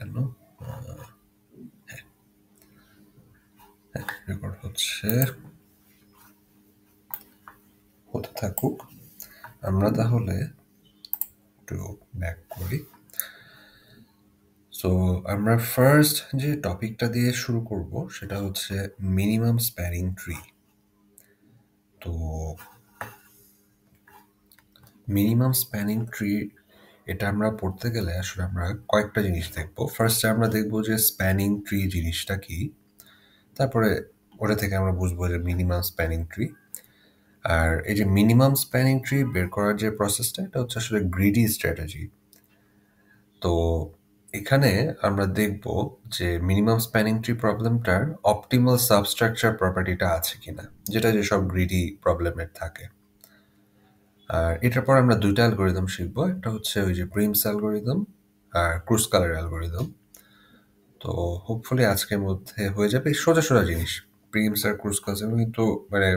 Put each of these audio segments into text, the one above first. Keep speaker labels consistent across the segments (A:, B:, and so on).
A: কেন রেকর্ড হচ্ছে, হতে থাকুক। আমরা তাহলে একটু ব্যাক করি। সো আমরা ফার্স্ট যে টপিকটা দিয়ে শুরু করব সেটা হচ্ছে মিনিমাম স্প্যানিং ট্রি। তো মিনিমাম স্প্যানিং ট্রি এটা আমরা পড়তে গেলে আসলে আমরা কয়েকটা জিনিস দেখব। ফার্স্টে আমরা দেখব যে স্প্যানিং ট্রি জিনিসটা কি, তারপরে ওটা থেকে আমরা বুঝবো যে মিনিমাম স্প্যানিং ট্রি। আর এই যে মিনিমাম স্প্যানিং ট্রি বের করার যে প্রসেসটা, এটা হচ্ছে আসলে গ্রিডি স্ট্র্যাটেজি। তো এখানে আমরা দেখব যে মিনিমাম স্প্যানিং ট্রি প্রবলেমটার অপটিমাল সাবস্ট্রাকচার প্রপার্টিটা আছে কিনা, যেটা যেসব গ্রিডি প্রবলেমের থাকে। আর এটার পর আমরা দুইটা অ্যালগোরিদম শিখবো, একটা হচ্ছে ওই যে প্রিমস অ্যালগোরিদম আর ক্রুস্কালের অ্যালগোরিদম। তো হোপফুলি আজকের মধ্যে হয়ে যাবে সোজা সোজা জিনিস। প্রিমস আর ক্রুস্কাল কিন্তু মানে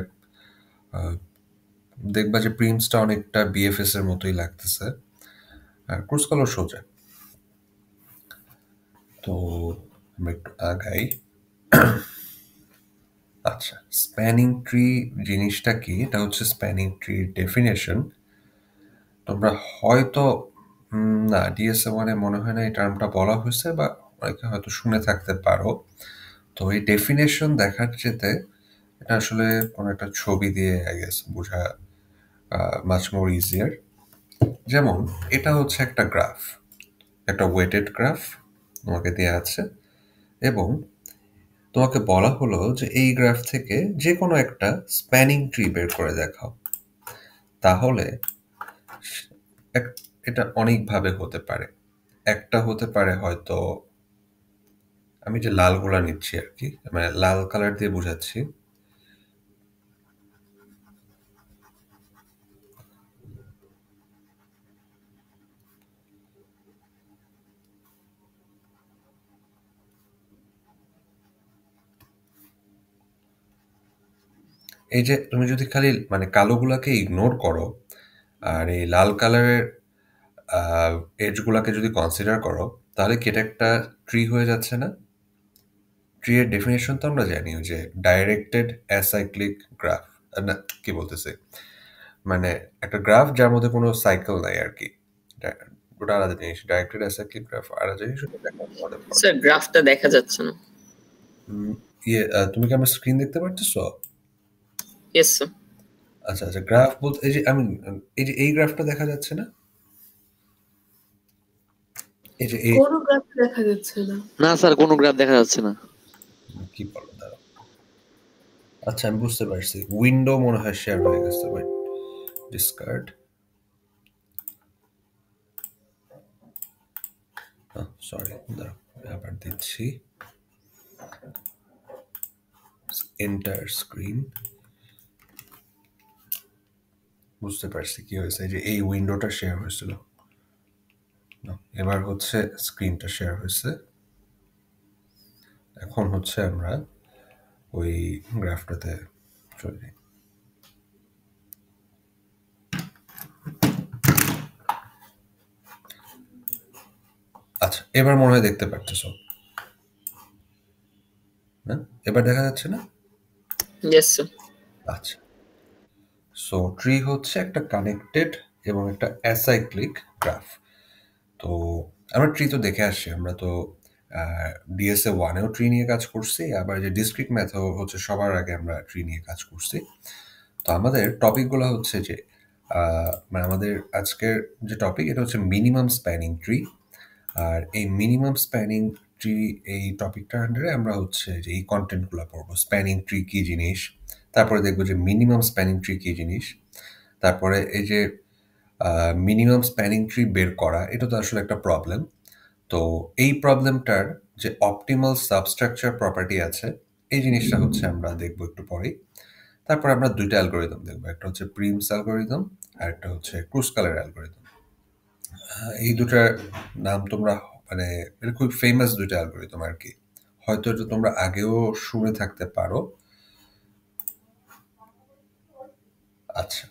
A: দেখবা যে প্রিমসটা অনেকটা বিএফএস এর মতোই লাগতেছে, আর ক্রুস্কালও সোজা। তো আমরা একটু আগাই। আচ্ছা, স্প্যানিং ট্রি জিনিসটা কি? এটা হচ্ছে স্প্যানিং ট্রির ডেফিনেশন। তোমরা হয়তো না, ডিএসএ ওয়ানে মনে হয় না এই টার্মটা বলা হয়েছে, বা অনেকে হয়তো শুনে থাকতে পারো। তো এই ডেফিনেশন দেখার চেতে এটা আসলে কোনো একটা ছবি দিয়ে আই গেস বোঝা মাচ মোর ইজিয়ার। যেমন এটা হচ্ছে একটা গ্রাফ, একটা ওয়েটেড গ্রাফ তোমাকে দেওয়া আছে, এবং তোমাকে বলা হলো যে এই গ্রাফ থেকে যে কোনো একটা স্প্যানিং ট্রি বের করে দেখাও। তাহলে এটা অনেকভাবে হতে পারে। একটা হতে পারে হয়তো, আমি যে লালগুলা নিচ্ছি আর কি, মানে লাল কালার দিয়ে বোঝাচ্ছি। এই যে তুমি যদি খালি মানে কালোগুলাকে ইগনোর করো আর এই লাল কালারের এজগুলাকে যদি কনসিডার করো, তাহলে কি এটা একটা ট্রি হয়ে যাচ্ছে না? ট্রি এর ডেফিনেশন তো আমরা জানি যে ডাইরেক্টেড অ্যাসাইক্লিক গ্রাফ। না, কি বলতেছে, মানে একটা গ্রাফ যার মধ্যে কোনো সাইকেল নাই আর কি। ওটা আলাদা জিনিস, ডাইরেক্টেড অ্যাসাইক্লিক গ্রাফ আলাদা জিনিস।
B: স্যার গ্রাফটা দেখা যাচ্ছে না।
A: ইয়ে তুমি কি আমার স্ক্রিন দেখতে পারতেছো?
B: Yes sir.
A: আচ্ছা আচ্ছা, গ্রাফ বলতে এই যে আমি এই যে এই গ্রাফটা দেখা যাচ্ছে না, এই যে এই
C: কোনো গ্রাফ দেখা যাচ্ছে না।
D: না স্যার, কোনো গ্রাফ দেখা যাচ্ছে না।
A: কি বলো দাঁড়াও। আচ্ছা আমি বুঝতে পারছি, উইন্ডো মনে হয় শেয়ার হয়ে গেছে। Wait, discard. সরি, দাঁড়াও আবার দিচ্ছি। Enter screen. বুঝতে পারছি কি হয়েছে, এই যে এই উইন্ডোটা শেয়ার হয়েছিল। এবার হচ্ছে স্ক্রিনটা শেয়ার হয়েছে। এখন হচ্ছে আমরা ওই গ্রাফটাতে চলে যাই। আচ্ছা, এবার মনে হয় দেখতে পারতেছো না? এবার দেখা যাচ্ছে না?
B: Yes sir.
A: আচ্ছা, সো ট্রি হচ্ছে একটা কানেক্টেড এবং একটা অ্যাসাইক্লিক গ্রাফ। তো আমরা ট্রি তো দেখে আসছি, আমরা তো ডিএসএ ওয়ানেও ট্রি নিয়ে কাজ করছি, আবার যে ডিসক্রিট ম্যাথও হচ্ছে সবার আগে আমরা ট্রি নিয়ে কাজ করছি। তো আমাদের টপিকগুলো হচ্ছে যে মানে আমাদের আজকের যে টপিক এটা হচ্ছে মিনিমাম স্প্যানিং ট্রি। আর এই মিনিমাম স্প্যানিং ট্রি এই টপিকটার আন্ডারে আমরা হচ্ছে যে এই কন্টেন্টগুলো পড়বো। স্প্যানিং ট্রি কী জিনিস, তারপরে দেখবো যে মিনিমাম স্প্যানিং ট্রি কী জিনিস, তারপরে এই যে মিনিমাম স্প্যানিং ট্রি বের করা, এটা তো আসলে একটা প্রবলেম। তো এই প্রবলেমটার যে অপটিমাল সাবস্ট্রাকচার প্রপার্টি আছে, এই জিনিসটা হচ্ছে আমরা দেখবো একটু পরেই। তারপর আমরা দুইটা অ্যালগোরিদম দেখবো, একটা হচ্ছে প্রিমস অ্যালগোরিদম আর একটা হচ্ছে ক্রুস্কালের অ্যালগোরিদম। এই দুটার নাম তোমরা মানে এটা খুব ফেমাস দুইটা অ্যালগোরিদম আর কি, হয়তো এটা তোমরা আগেও শুনে থাকতে পারো। আচ্ছা,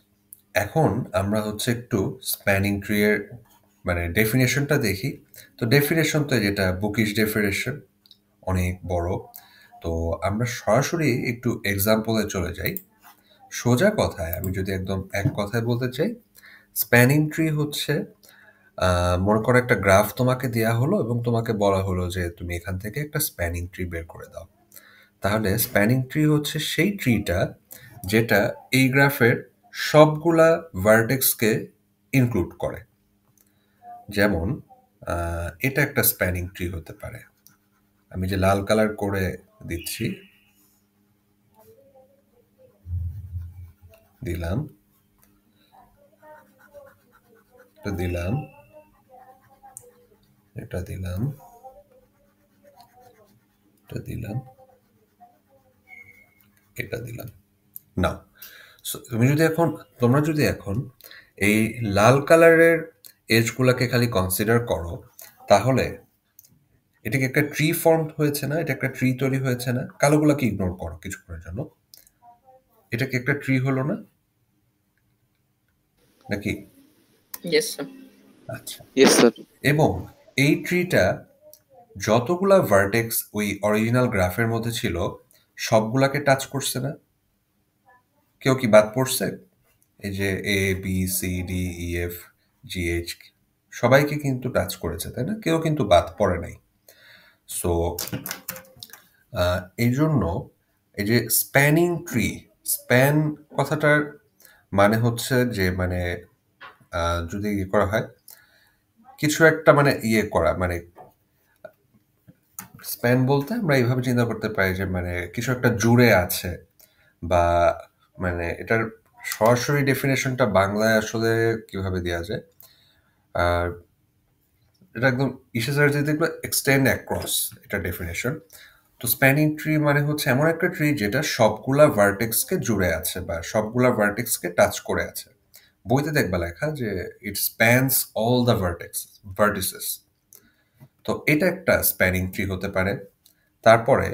A: এখন আমরা হচ্ছে একটু স্প্যানিং ট্রি এর মানে ডেফিনেশনটা দেখি। তো ডেফিনেশন তো যেটা বুকিশ ডেফিনেশন, অনেক বড়। তো আমরা সরাসরি একটু এক্সাম্পলে চলে যাই। সোজা কথায় আমি যদি একদম এক কথায় বলতে চাই, স্প্যানিং ট্রি হচ্ছে মনে করো একটা গ্রাফ তোমাকে দেয়া হলো এবং তোমাকে বলা হলো যে তুমি এখান থেকে একটা স্প্যানিং ট্রি বের করে দাও। তাহলে স্প্যানিং ট্রি হচ্ছে সেই ট্রিটা যেটা এই গ্রাফের সবগুলা ভার্টেক্সকে ইনক্লুড করে। যেমন এটা একটা স্প্যানিং ট্রি হতে পারে। আমি যে লাল কালার করে দিচ্ছি, দিলাম, এটা দিলাম, এটা দিলাম, এটা দিলাম, এটা দিলাম না। তোমরা যদি এখন এই লাল কালারের এজগুলাকে খালি কনসিডার করো, তাহলে এটা কি একটা ট্রি ফর্ম হয়েছে না? এটা একটা ট্রি তৈরি হয়েছে না? কালোগুলাকে ইগনোর করো কিছুক্ষণের জন্য। এটা কি একটা ট্রি হলো না নাকি?
B: Yes sir.
A: আচ্ছা,
D: ইয়েস স্যার।
A: এবং এই ট্রিটা যতগুলা ভার্টেক্স ওই অরিজিনাল গ্রাফের মধ্যে ছিল সবগুলাকে টাচ করছে না? কেউ কি বাদ পড়ছে? এই যে A B C D E F G H সবাইকে কিন্তু টাচ করেছে, তাই না? কেউ কিন্তু বাদ পড়ে নাই। সো এই জন্য এই যে স্প্যানিং ট্রি, স্প্যান কথাটার মানে হচ্ছে যে মানে যদি ইয়ে করা হয় কিছু একটা মানে ইয়ে করা, মানে স্প্যান বলতে আমরা এইভাবে চিন্তা করতে পারি যে মানে কিছু একটা জুড়ে আছে, বা মানে এটার সরাসরি ডেফিনেশনটা বাংলায় আসলে কিভাবে দেওয়া যায়, আর এটা একদম ইসেসার যে দেখলো এক্সটেন্ড অ্যাক্রস, এটা ডেফিনেশন। তো স্প্যানিং ট্রি মানে হচ্ছে এমন একটা ট্রি যেটা সবগুলা ভার্টেক্সকে জুড়ে আছে বা সবগুলা ভার্টেক্সকে টাচ করে আছে। বইতে দেখবা লেখা যে ইট স্প্যানস অল দ্য ভার্টিসেস। তো এটা একটা স্প্যানিং ট্রি হতে পারে। তারপরে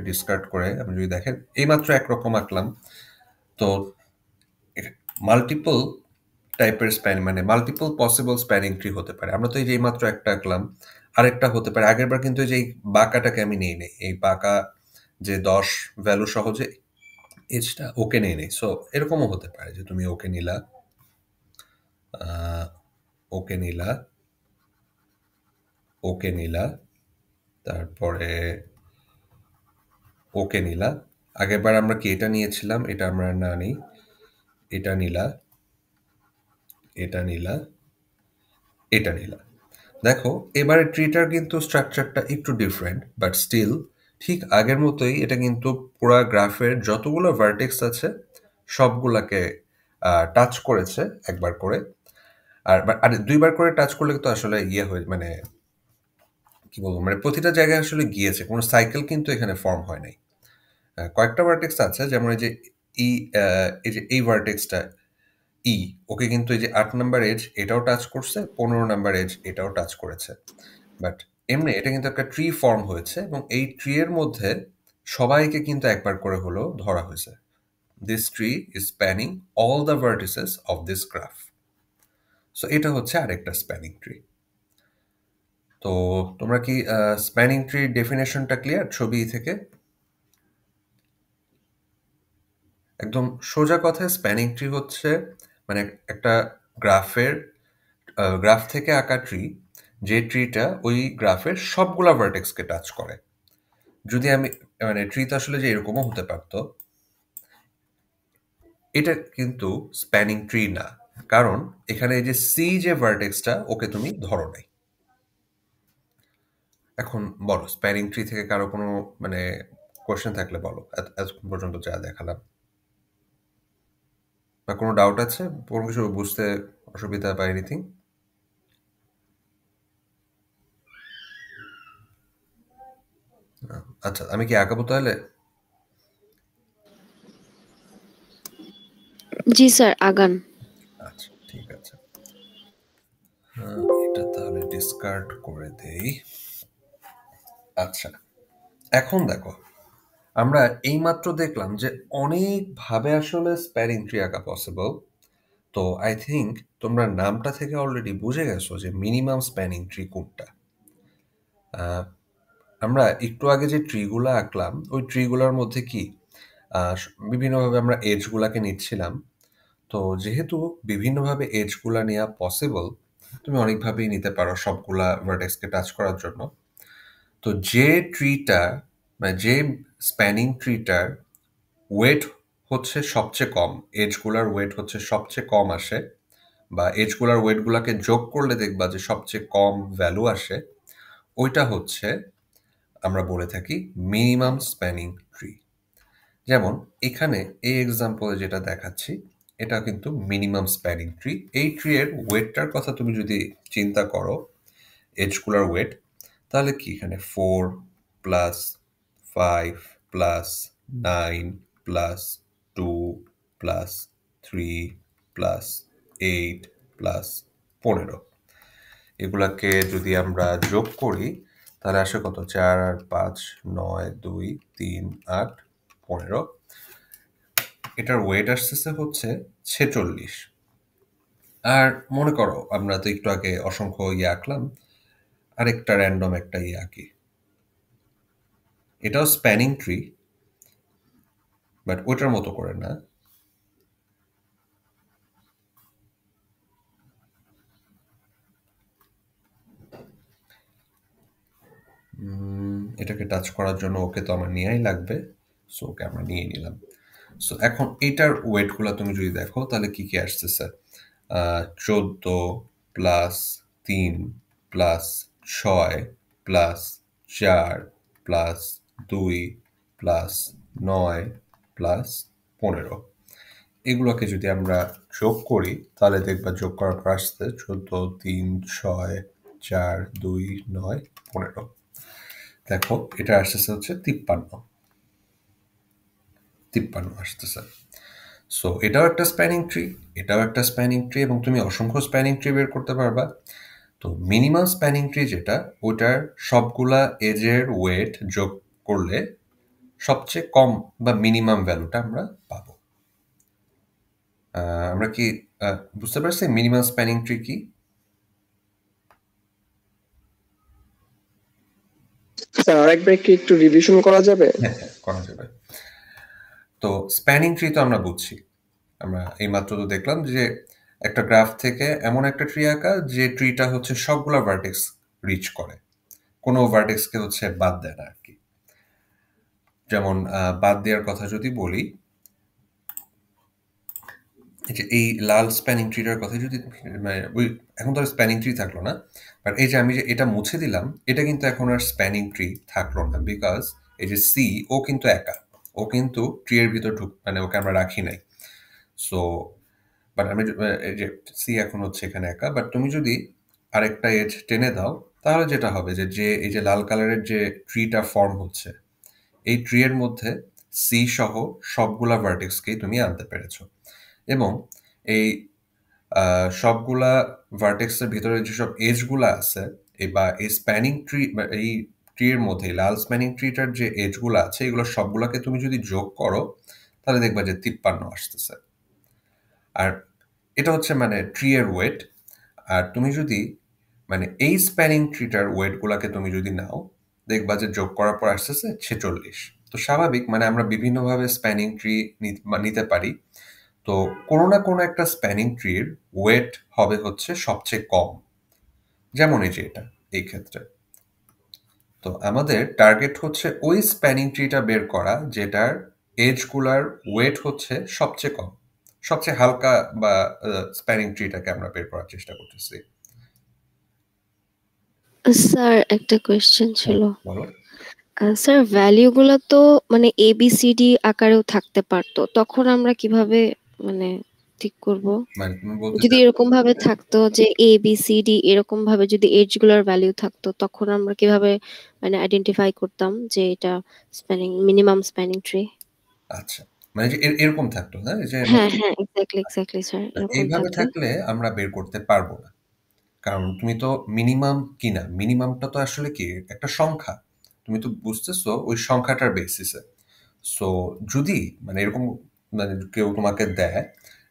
A: ডিসকার্ড করে আপনি যদি দেখেন এইমাত্র একরকম আঁকলাম, তো মাল্টিপল টাইপের স্প্যান মানে মাল্টিপল পসিবল স্প্যানিং ট্রি হতে পারে। আমরা তো এই যে এইমাত্র একটা আঁকলাম, আরেকটা হতে পারে। আগের বার কিন্তু এই যে এই বাঁকাটাকে আমি নিয়ে নেই, এই বাঁকা যে 10 ভ্যালু সহজে এজটা ওকে নিয়ে নেই। সো এরকমও হতে পারে যে তুমি ওকে নিলা, ওকে নিলা, ওকে নিলা, তারপরে ওকে নিলা। আগেরবার আমরা কি এটা নিয়েছিলাম, এটা আমরা না নিই, এটা নিলা, এটা নিলা, এটা নিলা। দেখো এবারে ট্রিটার কিন্তু স্ট্রাকচারটা একটু ডিফারেন্ট, বাট স্টিল ঠিক আগের মতোই। এটা কিন্তু পুরা গ্রাফের যতগুলো ভার্টেক্স আছে সবগুলাকে টাচ করেছে একবার করে। আর দুইবার করে টাচ করলে তো আসলে ইয়ে হয়ে মানে কি বলবো, মানে প্রতিটা জায়গায় আসলে গিয়েছে, কোনো সাইকেল কিন্তু এখানে ফর্ম হয় নাই। কয়েকটা ভার্টেক্স আছে, যেমন এই যে ই, এই যে এই ভার্টেক্সটা ই, ওকে কিন্তু এই যে 8 নাম্বার এজ এটাও টাচ করছে, 15 নাম্বার এজ এটাও টাচ করেছে। বাট এমনি এটা কিন্তু একটা ট্রি ফর্ম হয়েছে এবং এই ট্রি এর মধ্যে সবাইকে কিন্তু একবার করে হলেও ধরা হয়েছে। This tree is spanning all the vertices of this graph. So এটা হচ্ছে আরেকটা স্প্যানিং ট্রি। তো তোমরা কি স্প্যানিং ট্রির ডেফিনেশনটা ক্লিয়ার ছবি থেকে? একদম সোজা কথায় স্প্যানিং ট্রি হচ্ছে মানে একটা গ্রাফের গ্রাফ থেকে আঁকা ট্রি, যে ট্রিটা ওই গ্রাফের সবগুলা ভার্টেক্সকে টাচ করে। যদি আমি মানে ট্রি তো আসলে যে এরকমও হতে পারতো, এটা কিন্তু স্প্যানিং ট্রি না, কারণ এখানে এই যে সি যে ভার্টেক্সটা ওকে তুমি ধরো নাই। এখন বলো স্প্যানিং ট্রি থেকে কারো কোনো মানে কোশ্চেন থাকলে বলো, এতক্ষণ পর্যন্ত যা দেখালাম, বা কোনো ডাউট আছে, কোনো কিছু বুঝতে অসুবিধা বা এনিথিং? আচ্ছা, আমি কি আঁকাবো তাহলে?
C: জি স্যার, আগান।
A: আচ্ছা ঠিক আছে, এটা তাহলে ডিসকার্ড করে দেই। আচ্ছা, এখন দেখো আমরা এইমাত্র দেখলাম যে অনেকভাবে আসলে স্প্যানিং ট্রি আঁকা পসিবল। তো আই থিঙ্ক তোমরা নামটা থেকে অলরেডি বুঝে গেছো যে মিনিমাম স্প্যানিং ট্রি কোনটা। আমরা একটু আগে যে ট্রিগুলো আঁকলাম ওই ট্রিগুলোর মধ্যে কি বিভিন্নভাবে আমরা এজগুলাকে নিচ্ছিলাম। তো যেহেতু বিভিন্নভাবে এজগুলা নেওয়া পসিবল, তুমি অনেকভাবেই নিতে পারো সবগুলা ভার্টেক্সকে টাচ করার জন্য। তো যে ট্রিটা মানে যে স্প্যানিং ট্রিটার ওয়েট হচ্ছে সবচেয়ে কম, এজগুলার ওয়েট হচ্ছে সবচেয়ে কম আসে, বা এজগুলার ওয়েটগুলাকে যোগ করলে দেখবা যে সবচেয়ে কম ভ্যালু আসে, ওইটা হচ্ছে আমরা বলে থাকি মিনিমাম স্প্যানিং ট্রি। যেমন এখানে এই এক্সাম্পলে যেটা দেখাচ্ছি এটা কিন্তু মিনিমাম স্প্যানিং ট্রি। এই ট্রি এর ওয়েটটার কথা তুমি যদি চিন্তা করো, এজগুলার ওয়েট, তাহলে কি এখানে 4 plus 5 plus 9 plus 2 plus 3 plus 8 plus 15, এগুলাকে যদি আমরা যোগ করি তাহলে আসে কত? 4 আর 5 9 2 3 8 15। এটার ওয়েট আসতেছে হচ্ছে 46। আর মনে করো আমরা তো একটু আগে অসংখ্য আঁকলাম, আরেকটা র্যান্ডম একটা আঁকি, এটাও স্প্যানিং ট্রি বাট ওটার মতো করে না। এটাকে টাচ করার জন্য ওকে তো আমার নেওয়াই লাগবে, সো ওকে আমরা নিয়ে নিলাম। সো এখন এটার ওয়েটগুলো তুমি যদি দেখো তাহলে কি কি আসতেছে? 14 plus 3 plus 6 plus 4 plus 2 plus 9 plus 15। এগুলোকে যদি আমরা যোগ করি তাহলে দেখবা যোগ করার পর আসছে 14 3 6 4 2 9 15। দেখো এটা আসতেছে হচ্ছে 53 আসতেছে। সো এটাও একটা স্প্যানিং ট্রি, এটাও একটা স্প্যানিং ট্রি, এবং তুমি অসংখ্য স্প্যানিং ট্রি বের করতে পারবা। তো মিনিমাম স্প্যানিং ট্রি যেটা, ওটার সবগুলা এজের ওয়েট যোগ করলে সবচেয়ে কম বা মিনিমাম ভ্যালুটা আমরা পাবো। আমরা কি বুঝতে পারছি মিনিমাম স্প্যানিং ট্রি কি?
C: স্যার আরেকবার কি একটু রিভিশন করা যাবে?
A: হ্যাঁ, করা যাবে। তো স্প্যানিং ট্রি তো আমরা বুঝছি, আমরা এইমাত্র তো দেখলাম যে একটা গ্রাফ থেকে এমন একটা ট্রি আঁকা যে ট্রিটা হচ্ছে সবগুলা ভার্টেক্স রিচ করে, কোনো ভার্টেক্সকে হচ্ছে বাদ দেয় না আর কি। যেমন বাদ দেওয়ার কথা যদি বলি, এই যে এই লাল স্প্যানিং ট্রিটার কথা যদি মানে ওই এখন তো আর স্প্যানিং ট্রি থাকলো না, বাট এই যে আমি যে এটা মুছে দিলাম এটা কিন্তু এখন আর স্প্যানিং ট্রি থাকলো না, বিকজ এই যে সি ও কিন্তু একা, ও কিন্তু ট্রি এর ভিতর মানে ওকে আমরা রাখি নাই। সো বাট আমি এই যে সি এখন হচ্ছে এখানে একা, বাট তুমি যদি আরেকটা এজ টেনে দাও তাহলে যেটা হবে যে যে এই যে লাল কালারের যে ট্রিটা ফর্ম হচ্ছে, এই ট্রি এর মধ্যে সি সহ সবগুলা ভার্টেক্সকেই তুমি আনতে পেরেছো। এবং এই সবগুলা ভার্টেক্সের ভিতরে যেসব এজগুলা আছে বা এই স্প্যানিং ট্রি এই ট্রির মধ্যে লাল স্প্যানিং ট্রিটার যে এজগুলো আছে এগুলো সবগুলাকে তুমি যদি যোগ করো তাহলে দেখবা যে 53 আসতেছে। আর এটা হচ্ছে মানে ট্রি এর ওয়েট। আর তুমি যদি মানে এই স্প্যানিং ট্রিটার ওয়েটগুলাকে তুমি যদি নাও দেখবা যে যোগ করার পর আসতেছে 46। তো স্বাভাবিক, মানে আমরা বিভিন্নভাবে স্প্যানিং ট্রি নিতে পারি। তো কোনো না কোনো একটা স্প্যানিং ট্রির ওয়েট হবে হচ্ছে সবচেয়ে কম, যেমন এই যে এটা এই ক্ষেত্রে। তো আমাদের টার্গেট হচ্ছে ওই স্প্যানিং ট্রিটা বের করা যেটার এজগুলার ওয়েট হচ্ছে সবচেয়ে কম, সবচেয়ে হালকা বা স্প্যানিং ট্রিটাকে আমরা বের করার চেষ্টা করতেছি।
E: স্যার একটা কোয়েশ্চেন ছিল।
A: বলো।
E: স্যার ভ্যালিউ গুলো তো মানে ABCD আকারেও থাকতে পারতো, তখন আমরা কিভাবে মানে ঠিক করব?
A: মানে তুমি বলতে
E: যদি এরকম ভাবে থাকতো যে ABCD এরকম ভাবে যদি এজ গুলোর ভ্যালিউ থাকতো তখন আমরা কিভাবে মানে আইডেন্টিফাই করতাম যে এটা মিনিমাম স্প্যানিং ট্রি?
A: আচ্ছা, মানে যে এরকম থাকতো, হ্যাঁ, যে
E: হ্যাঁ হ্যাঁ এক্স্যাক্টলি স্যার, এরকম
A: এইভাবে
E: থাকলে
A: থাকলে আমরা বের করতে পারবো না, কারণ তুমি তো মিনিমাম কিনা, মিনিমামটা তো আসলে কি একটা সংখ্যা, তুমি তো বুঝতেছো ওই সংখ্যাটার বেসিসে। সো যদি মানে এরকম মানে কেউ তোমাকে দেয়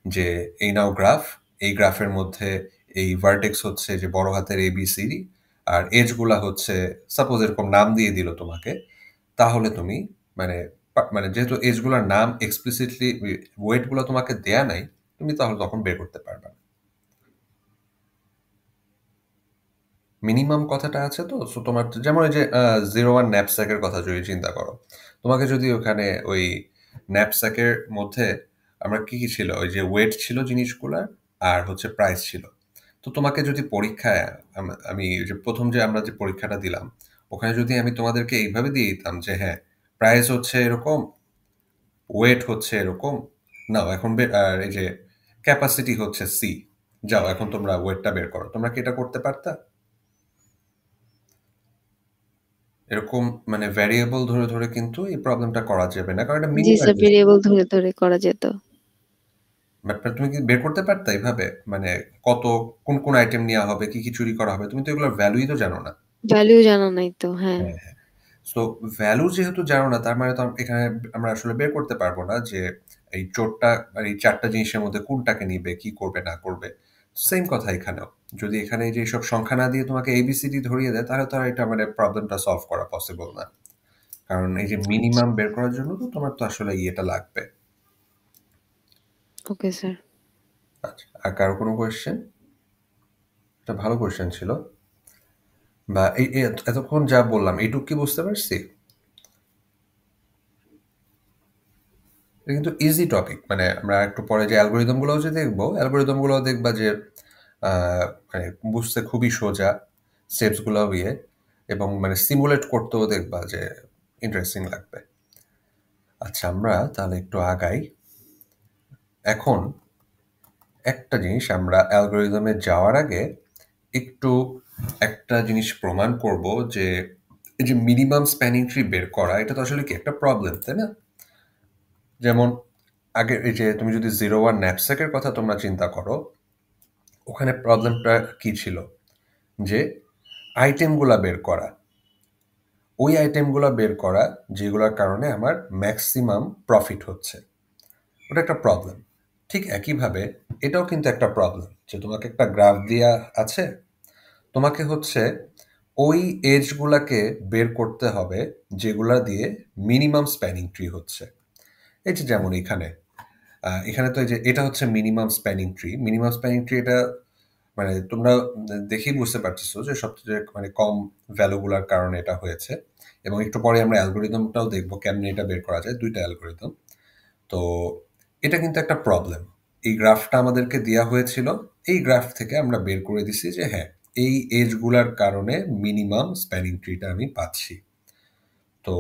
A: যে এই নাও গ্রাফ, এই গ্রাফের মধ্যে এই ভার্টেক্স হচ্ছে যে বড় হাতের ABCD, আর এজগুলা হচ্ছে সাপোজ এরকম নাম দিয়ে দিল তোমাকে, তাহলে তুমি মানে মানে যেহেতু এজগুলোর নাম এক্সপ্লিসিটলি ওয়েটগুলো তোমাকে দেয়া নাই, তুমি তাহলে তখন বের করতে পারবে। মিনিমাম কথাটা আছে তো, সো তোমার যেমন ওই যে 01 ন্যাপস্যাকের কথা যদি চিন্তা করো, তোমাকে যদি ওখানে ওই ন্যাপস্যাকের মধ্যে আমরা কি কি ছিল, ওই যে ওয়েট ছিল জিনিসগুলার আর হচ্ছে প্রাইস ছিল। তো তোমাকে যদি পরীক্ষায় আমি যে প্রথম যে আমরা যে পরীক্ষাটা দিলাম, ওখানে যদি আমি তোমাদেরকে এইভাবে দিয়ে দিতাম যে হ্যাঁ প্রাইস হচ্ছে এরকম, ওয়েট হচ্ছে এরকম, নাও এখন আর এই যে ক্যাপাসিটি হচ্ছে C, যাও এখন তোমরা ওয়েটটা বের করো, তোমরা কি এটা করতে পারতা? এরকম মানে ভ্যারিয়েবল ধরে ধরে কিন্তু এই প্রবলেমটা করা যাবে না, কারণ এটা
E: জি স্যার,
A: মিনিমাইজ।
E: ভেরিয়েবল ধরে ধরে করা যেত।
A: বাট তুমি কি বের করতে পারতা এইভাবে, মানে কত কোন কোন আইটেম নেওয়া হবে, কি কি চুরি করা হবে, তুমি তো এগুলোর ভ্যালুই তো জানো না।
E: ভ্যালু জানা নাই তো, হ্যাঁ।
A: হ্যাঁ হ্যাঁ, সো ভ্যালু যেহেতু জানো না, তার মানে তো এখানে আমরা আসলে বের করতে পারবো না যে এই চোরটা আর এই চারটা জিনিসের মধ্যে কোনটাকে নিবে, কি করবে না করবে। সেম কথা এখানেও, যদি এখানে যে সব সংখ্যা না দিয়ে তোমাকে ABCD ধরিয়ে দেয়, তাহলে তো আর এটা মানে প্রবলেমটা সলভ করা পসিবল না, কারণ এই যে মিনিমাম বের করার জন্য তো তোমার তো আসলে ইয়েটা লাগবে।
E: Okay sir.
A: আচ্ছা, আর কারো কোনো কোয়েশ্চেন? এটা ভালো কোয়েশ্চেন ছিল, বা এই এতক্ষণ যা বললাম এইটুকু কি বুঝতে পারছি? এটা কিন্তু ইজি টপিক, মানে আমরা একটু পরে যে অ্যালগোরিদমগুলোও যে দেখবো, অ্যালগোরিদমগুলোও দেখবা যে মানে বুঝতে খুবই সোজা, স্টেপসগুলোও ইয়ে, এবং মানে সিমুলেট করতেও দেখবা যে ইন্টারেস্টিং লাগবে। আচ্ছা, আমরা তাহলে একটু আগাই। এখন একটা জিনিস আমরা অ্যালগোরিদমে যাওয়ার আগে একটু একটা জিনিস প্রমাণ করব, যে এই যে মিনিমাম স্প্যানিং ট্রি বের করা, এটা তো আসলে কি একটা প্রবলেম, তাই না? যেমন আগে এই যে তুমি যদি 01 ন্যাপস্যাকের কথা তোমরা চিন্তা করো, ওখানে প্রবলেমটা কি ছিল, যে আইটেমগুলা বের করা, ওই আইটেমগুলা বের করা যেগুলোর কারণে আমার ম্যাক্সিমাম প্রফিট হচ্ছে, ওটা একটা প্রবলেম। ঠিক একইভাবে এটাও কিন্তু একটা প্রবলেম, যে তোমাকে একটা গ্রাফ দেওয়া আছে, তোমাকে হচ্ছে ওই এজগুলাকে বের করতে হবে যেগুলা দিয়ে মিনিমাম স্প্যানিং ট্রি হচ্ছে। এই যে যেমন এখানে তো এই যে এটা হচ্ছে minimum spanning tree. Minimum spanning tree এটা মানে তোমরা দেখেই বুঝতে পারতেছো যে সবচেয়ে মানে কম ভ্যালুগুলার কারণে এটা হয়েছে, এবং একটু পরে আমরা অ্যালগোরিদমটাও দেখবো কেমনে এটা বের করা যায়, দুইটা অ্যালগোরিদম। তো এটা কিন্তু একটা প্রবলেম। এই গ্রাফটা আমাদেরকে দেওয়া হয়েছিল, এই গ্রাফ থেকে আমরা বের করে দিছি যে হ্যাঁ এই এজগুলার কারণে মিনিমাম স্প্যানিং ট্রিটা আমি পাচ্ছি। তো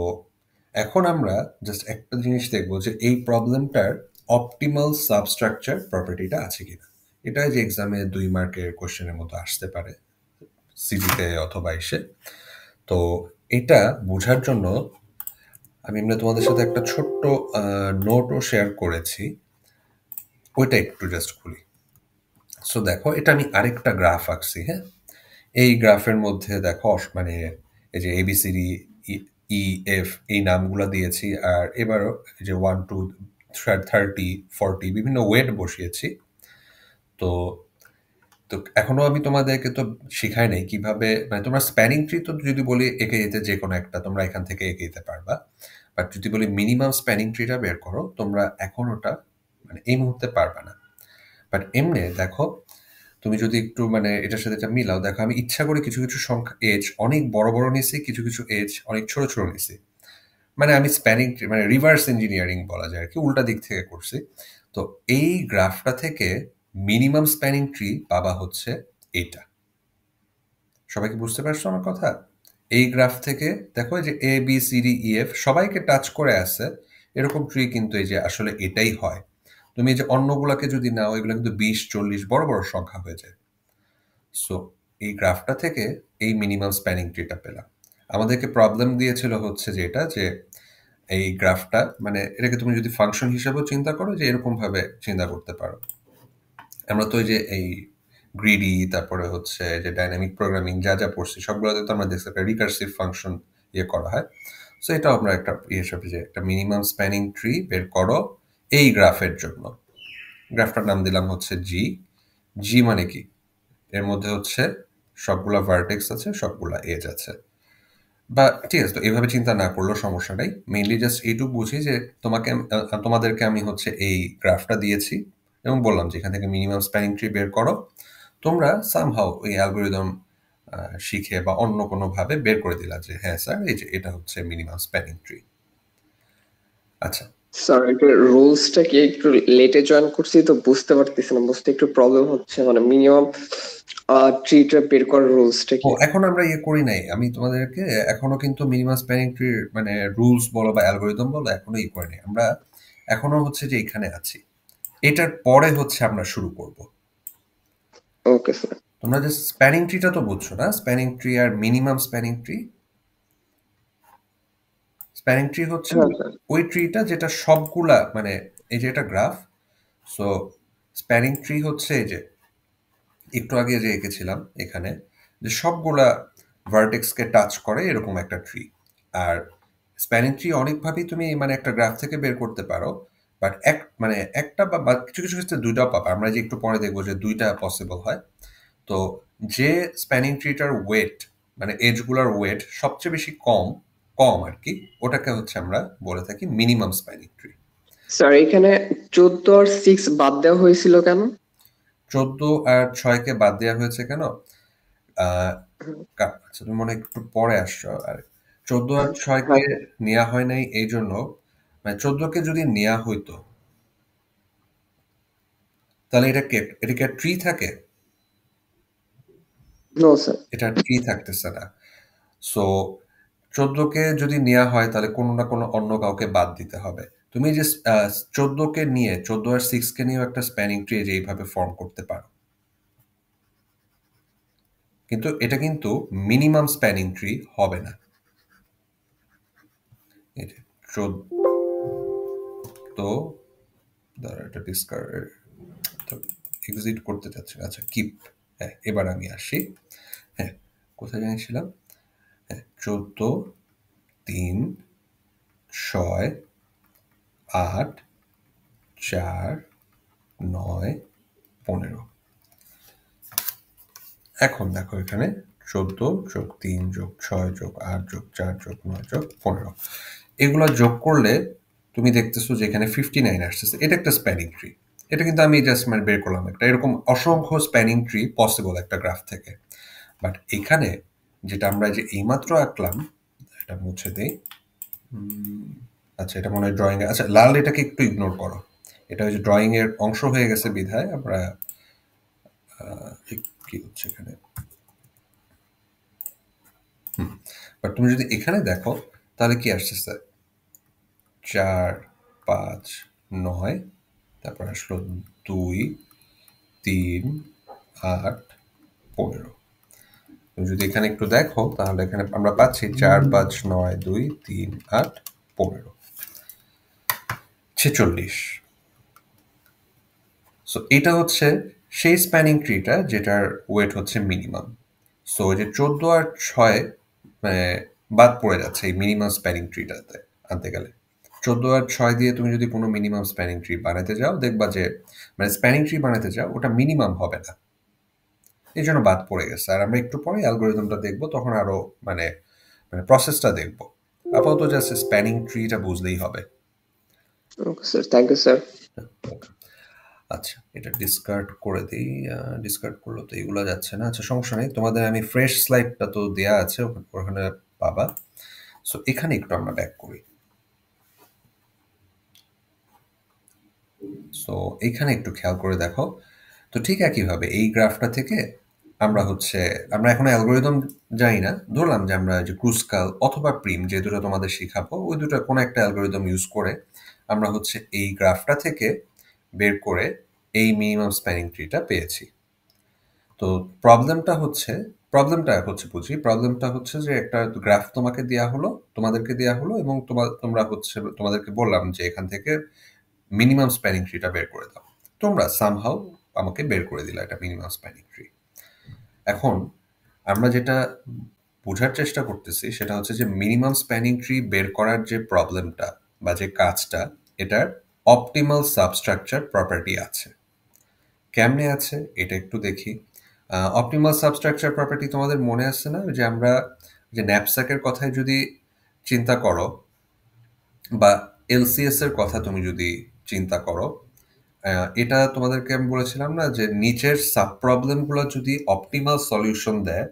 A: এখন আমরা জাস্ট একটা জিনিস দেখবো যে এই প্রবলেমটার অপটিমাল সাবস্ট্রাকচার প্রপার্টিটা আছে কিনা। এটা যে এক্সামে 2 মার্কের কোশ্চেনের মতো আসতে পারে, সিডিতে অথবা এসে। তো এটা বোঝার জন্য আমরা তোমাদের সাথে একটা ছোট্ট নোটও শেয়ার করেছি, ওইটা একটু জাস্ট খুলি। সো দেখো, এটা আমি আরেকটা গ্রাফ আঁকছি। হ্যাঁ, এই গ্রাফের মধ্যে দেখো মানে এই যে ABCD EF এই নামগুলো দিয়েছি, আর এবারও যে 1 2 30 40 বিভিন্ন ওয়েট বসিয়েছি। তো তো এখনো আমি তোমাদেরকে তো শিখাই নাই কিভাবে, মানে তোমরা স্প্যানিং ট্রি তো যদি বলি এঁকে যেতে যে কোনো একটা তোমরা এখান থেকে এঁকে যেতে পারবা, বাট যদি বলি মিনিমাম স্প্যানিং ট্রিটা বের করো, তোমরা এখন ওটা মানে এই মুহূর্তে পারবা না। বাট এমনি দেখো, তুমি যদি একটু মানে এটার সাথে এটা মিলাও, দেখো আমি ইচ্ছা করে কিছু কিছু সংখ্যা এজ অনেক বড় বড় নিছি, কিছু কিছু এজ অনেক ছোট ছোট নিছি, মানে আমি স্প্যানিং মানে রিভার্স ইঞ্জিনিয়ারিং বলা যায় আর কি, উল্টা দিক থেকে করছি। তো এই গ্রাফটা থেকে মিনিমাম স্প্যানিং ট্রি পাবা হচ্ছে এটা। সবাই কি বুঝতে পারছো আমার কথা? এই গ্রাফ থেকে দেখো যে ABCDEF সবাইকে টাচ করে আছে, এরকম ট্রি কিন্তু এই যে আসলে এটাই হয়। তুমি এই যে অন্যগুলাকে যদি নাও, এগুলো কিন্তু 20 40 বড় বড় সংখ্যা হয়ে যায়। সো এই গ্রাফটা থেকে এই মিনিমাম স্প্যানিং ট্রিটা পেলাম। আমাদেরকে প্রবলেম দিয়েছিল হচ্ছে যেটা, যে এই গ্রাফটা মানে এটাকে তুমি যদি ফাংশন হিসেবেও চিন্তা করো, যে এরকম ভাবে চিন্তা করতে পারো। আমরা তো ওই যে এই গ্রিডি, তারপরে হচ্ছে যে ডাইনামিক প্রোগ্রামিং যা যা পড়ছি সবগুলোতে তো আমরা দেখছি একটা রিকার্সিভ ফাংশন ইয়ে করা হয়। সো এটাও আমরা একটা হিসেবে যে একটা মিনিমাম স্প্যানিং ট্রি বের করো এই গ্রাফের জন্য, গ্রাফটার নাম দিলাম হচ্ছে জি। জি মানে কি? এর মধ্যে হচ্ছে সবগুলা ভার্টেক্স আছে, সবগুলা এজ আছে। বা ঠিক আছে, তো এইভাবে চিন্তা না করলেও সমস্যা নেই। মেইনলি জাস্ট এইটুকু বুঝি যে তোমাদেরকে আমি হচ্ছে এই গ্রাফটা দিয়েছি এবং বললাম যে এখান থেকে মিনিমাম স্প্যানিং ট্রি বের করো। তোমরা সামহাও ওই অ্যালগোরিদম শিখে বা অন্য কোনোভাবে বের করে দিলা যে হ্যাঁ স্যার এই যে এটা হচ্ছে মিনিমাম স্প্যানিং ট্রি। আচ্ছা
C: স্যার এটা রুলসটা কি একটু লেটে জয়েন করছি তো বুঝতে পারতেছি না, বুঝতে একটু প্রবলেম হচ্ছে, মানে মিনিমাম ট্রিটা বের করার রুলসটা
A: ও
C: কি?
A: এখন আমরা ইয়ে করি নাই, আমি তোমাদেরকে এখনো কিন্তু মিনিমাম স্প্যানিং ট্রির মানে রুলস বলো বা অ্যালগোরিদম বলো এখনো ইয়ে করি নাই। আমরা এখনো হচ্ছে যে এখানে আছি, এটার পরে হচ্ছে আমরা শুরু করব।
C: Okay sir.
A: তোমরা যে স্প্যানিং ট্রিটা তো বুঝছো না, স্প্যানিং ট্রি আর minimum spanning tree. Spanning tree হচ্ছে
C: হ্যাঁ স্যার।
A: ওই ট্রিটা যেটা সবগুলা মানে এই যে এটা গ্রাফ। সো স্প্যানিং ট্রি হচ্ছে এই যে একটু আগে যে এঁকেছিলাম এখানে, যে সবগুলা ভার্টেক্সকে টাচ করে এরকম একটা ট্রি। আর স্প্যানিং ট্রি অনেকভাবেই তুমি মানে একটা গ্রাফ থেকে বের করতে পারো, বাট মানে একটা বা কিছু কিছু ক্ষেত্রে দুইটাও পাবা। আমরা যে একটু পরে দেখবো যে দুইটা পসিবল হয়। তো যে স্প্যানিং ট্রিটার ওয়েট মানে এজগুলার ওয়েট সবচেয়ে বেশি কম কম আর কি, ওটাকে হচ্ছে আমরা বলে থাকি মিনিমাম স্প্যানিং ট্রি।
C: স্যার এখানে 14 আর 6 বাদ দেওয়া হয়েছিল কেন?
A: 14 আর 6কে বাদ দেওয়া হয়েছে কেন? আচ্ছা তুমি মনে হয় একটু পরে আসছো। আর 14 আর 6কে
C: হ্যাঁ
A: নেওয়া হয় নাই এই জন্য, মানে 14কে যদি নেওয়া হইতো তাহলে এটা কি ট্রি থাকে?
C: No sir.
A: এটা ট্রি থাকতেছে না। সো 14কে যদি নেওয়া হয় তাহলে কোনো না কোনো অন্য কাউকে বাদ দিতে হবে। তুমি যে 14কে নিয়ে 14 আর 6কে নিয়েও একটা স্প্যানিং ট্রি যে এইভাবে ফর্ম করতে পারো, কিন্তু এটা কিন্তু মিনিমাম স্প্যানিং ট্রি হবে না। এই যে 14 দ্বারা এটা ডিসকার্ড এক্সিট করতে চাচ্ছি। আচ্ছা কিপ। হ্যাঁ এবার আমি আসি। হ্যাঁ কোথায় জানিয়েছিলাম? হ্যাঁ 14, 3, 6, 8, 4, 9, 15। এখন দেখো এখানে 14 যোগ 3 যোগ 6 যোগ 8 যোগ 4 যোগ 9 যোগ 15, এগুলো যোগ করলে তুমি দেখতেছো যে এখানে 59 আসতেছে। এটা একটা স্প্যানিং ট্রি। এটা কিন্তু আমি জাস্ট মানে বের করলাম একটা, এরকম অসংখ্য স্প্যানিং ট্রি পসিবল একটা গ্রাফ থেকে। বাট এখানে যেটা আমরা যে এইমাত্র আঁকলাম, এটা মুছে দেই। আচ্ছা এটা মনে হয় ড্রয়িং এ, আচ্ছা লাল এটাকে একটু ইগনোর করো, এটা ওই যে ড্রয়িং এর অংশ হয়ে গেছে বিধায় আমরা কি হচ্ছে এখানে। বাট তুমি যদি এখানে দেখো তাহলে কি আসছে? 4, 5, 9, তারপর আসলো 2, 3, 8, 15। তুমি যদি এখানে একটু দেখো তাহলে এখানে আমরা পাচ্ছি 4, 5, 9, 2, 3, 8, 15, 46। সো এটা হচ্ছে সেই স্প্যানিং ট্রিটা যেটার ওয়েট হচ্ছে মিনিমাম। সো যে 14 আর 6 মানে বাদ পড়ে যাচ্ছে এই মিনিমাম স্প্যানিং ট্রিটাতে আনতে গেলে। 14 আর 6 দিয়ে তুমি যদি কোনো মিনিমাম স্প্যানিং ট্রি বানাতে যাও দেখবা যে মানে স্প্যানিং ট্রি বানাতে যাও ওটা মিনিমাম হবে না, এই জন্য বাদ পড়ে গেছে। আর আমরা একটু পরে অ্যালগোরিদমটা দেখবো, তখন আরো মানে মানে প্রসেসটা দেখবো। আপাতত জাস্ট স্প্যানিং ট্রিটা বুঝলেই হবে।
C: Okay sir, thank you sir.
A: আচ্ছা এটা ডিসকার্ড করে দিই। ডিসকার্ড করলো তো এগুলো যাচ্ছে না। আচ্ছা সমস্যা নেই, তোমাদের আমি ফ্রেশ স্লাইডটা তো দেয়া আছে ওখানে পাবা। সো এখানে একটু আমরা ব্যাক করি। সো এখানে একটু খেয়াল করে দেখো। তো ঠিক একইভাবে এই গ্রাফটা থেকে আমরা এখন অ্যালগোরিদম জানি না, ধরলাম যে আমরা যে ক্রুসকাল অথবা প্রিম যে দুটো তোমাদের শেখাবো ওই দুটো কোনো একটা অ্যালগোরিদম ইউজ করে আমরা হচ্ছে এই গ্রাফটা থেকে বের করে এই মিনিমাম স্প্যানিং ট্রিটা পেয়েছি। তো প্রবলেমটা হচ্ছে যে একটা গ্রাফ তোমাদেরকে দেয়া হলো এবং তোমাদেরকে বললাম যে এখান থেকে মিনিমাম স্প্যানিং ট্রিটা বের করে দাও। তোমরা সামহাউ আমাকে বের করে দিলা এটা মিনিমাম স্প্যানিং ট্রি। এখন আমরা যেটা বোঝার চেষ্টা করতেছি সেটা হচ্ছে যে মিনিমাম স্প্যানিং ট্রি বের করার যে প্রবলেমটা বা যে কাজটা, এটার অপটিমাল সাবস্ট্রাকচার প্রপার্টি আছে। কেমনে আছে এটা একটু দেখি। অপটিমাল সাবস্ট্রাকচার প্রপার্টি তোমাদের মনে আছে না, যে আমরা যে ন্যাপস্যাকের কথায় যদি চিন্তা করো বা এলসিএস এর কথা তুমি যদি চিন্তা করো, এটা তোমাদেরকে আমি বলেছিলাম না যে নিচের সাব প্রবলেমগুলো যদি অপটিমাল সলিউশন দেয়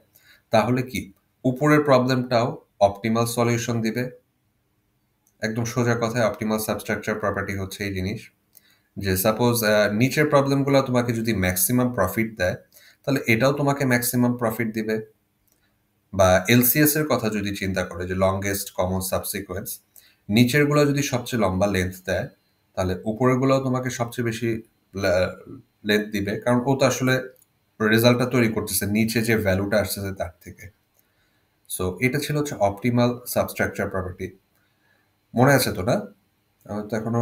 A: তাহলে কি উপরের প্রবলেমটাও অপটিমাল সলিউশন দিবে। একদম সোজা কথায় অপটিমাল সাবস্ট্রাকচার প্রপার্টি হচ্ছে এই জিনিস যে সাপোজ নিচের প্রবলেমগুলো তোমাকে যদি ম্যাক্সিমাম প্রফিট দেয় তাহলে এটাও তোমাকে ম্যাক্সিমাম প্রফিট দিবে। বা এলসিএস এর কথা যদি চিন্তা করে যে লংগেস্ট কমন সাবসিকুয়েন্স, নিচেরগুলো যদি সবচেয়ে লম্বা লেন্থ দেয় তাহলে উপরেরগুলো তোমাকে সবচেয়ে বেশি লেন্থ দিবে, কারণ ও তো আসলে রেজাল্টটা তৈরি করতেছে নিচে যে ভ্যালুটা আসতেছে তার থেকে। সো এটা ছিল হচ্ছে অপটিমাল সাবস্ট্রাকচার প্রপার্টি। মনে আছে তো না? আমার তো এখনো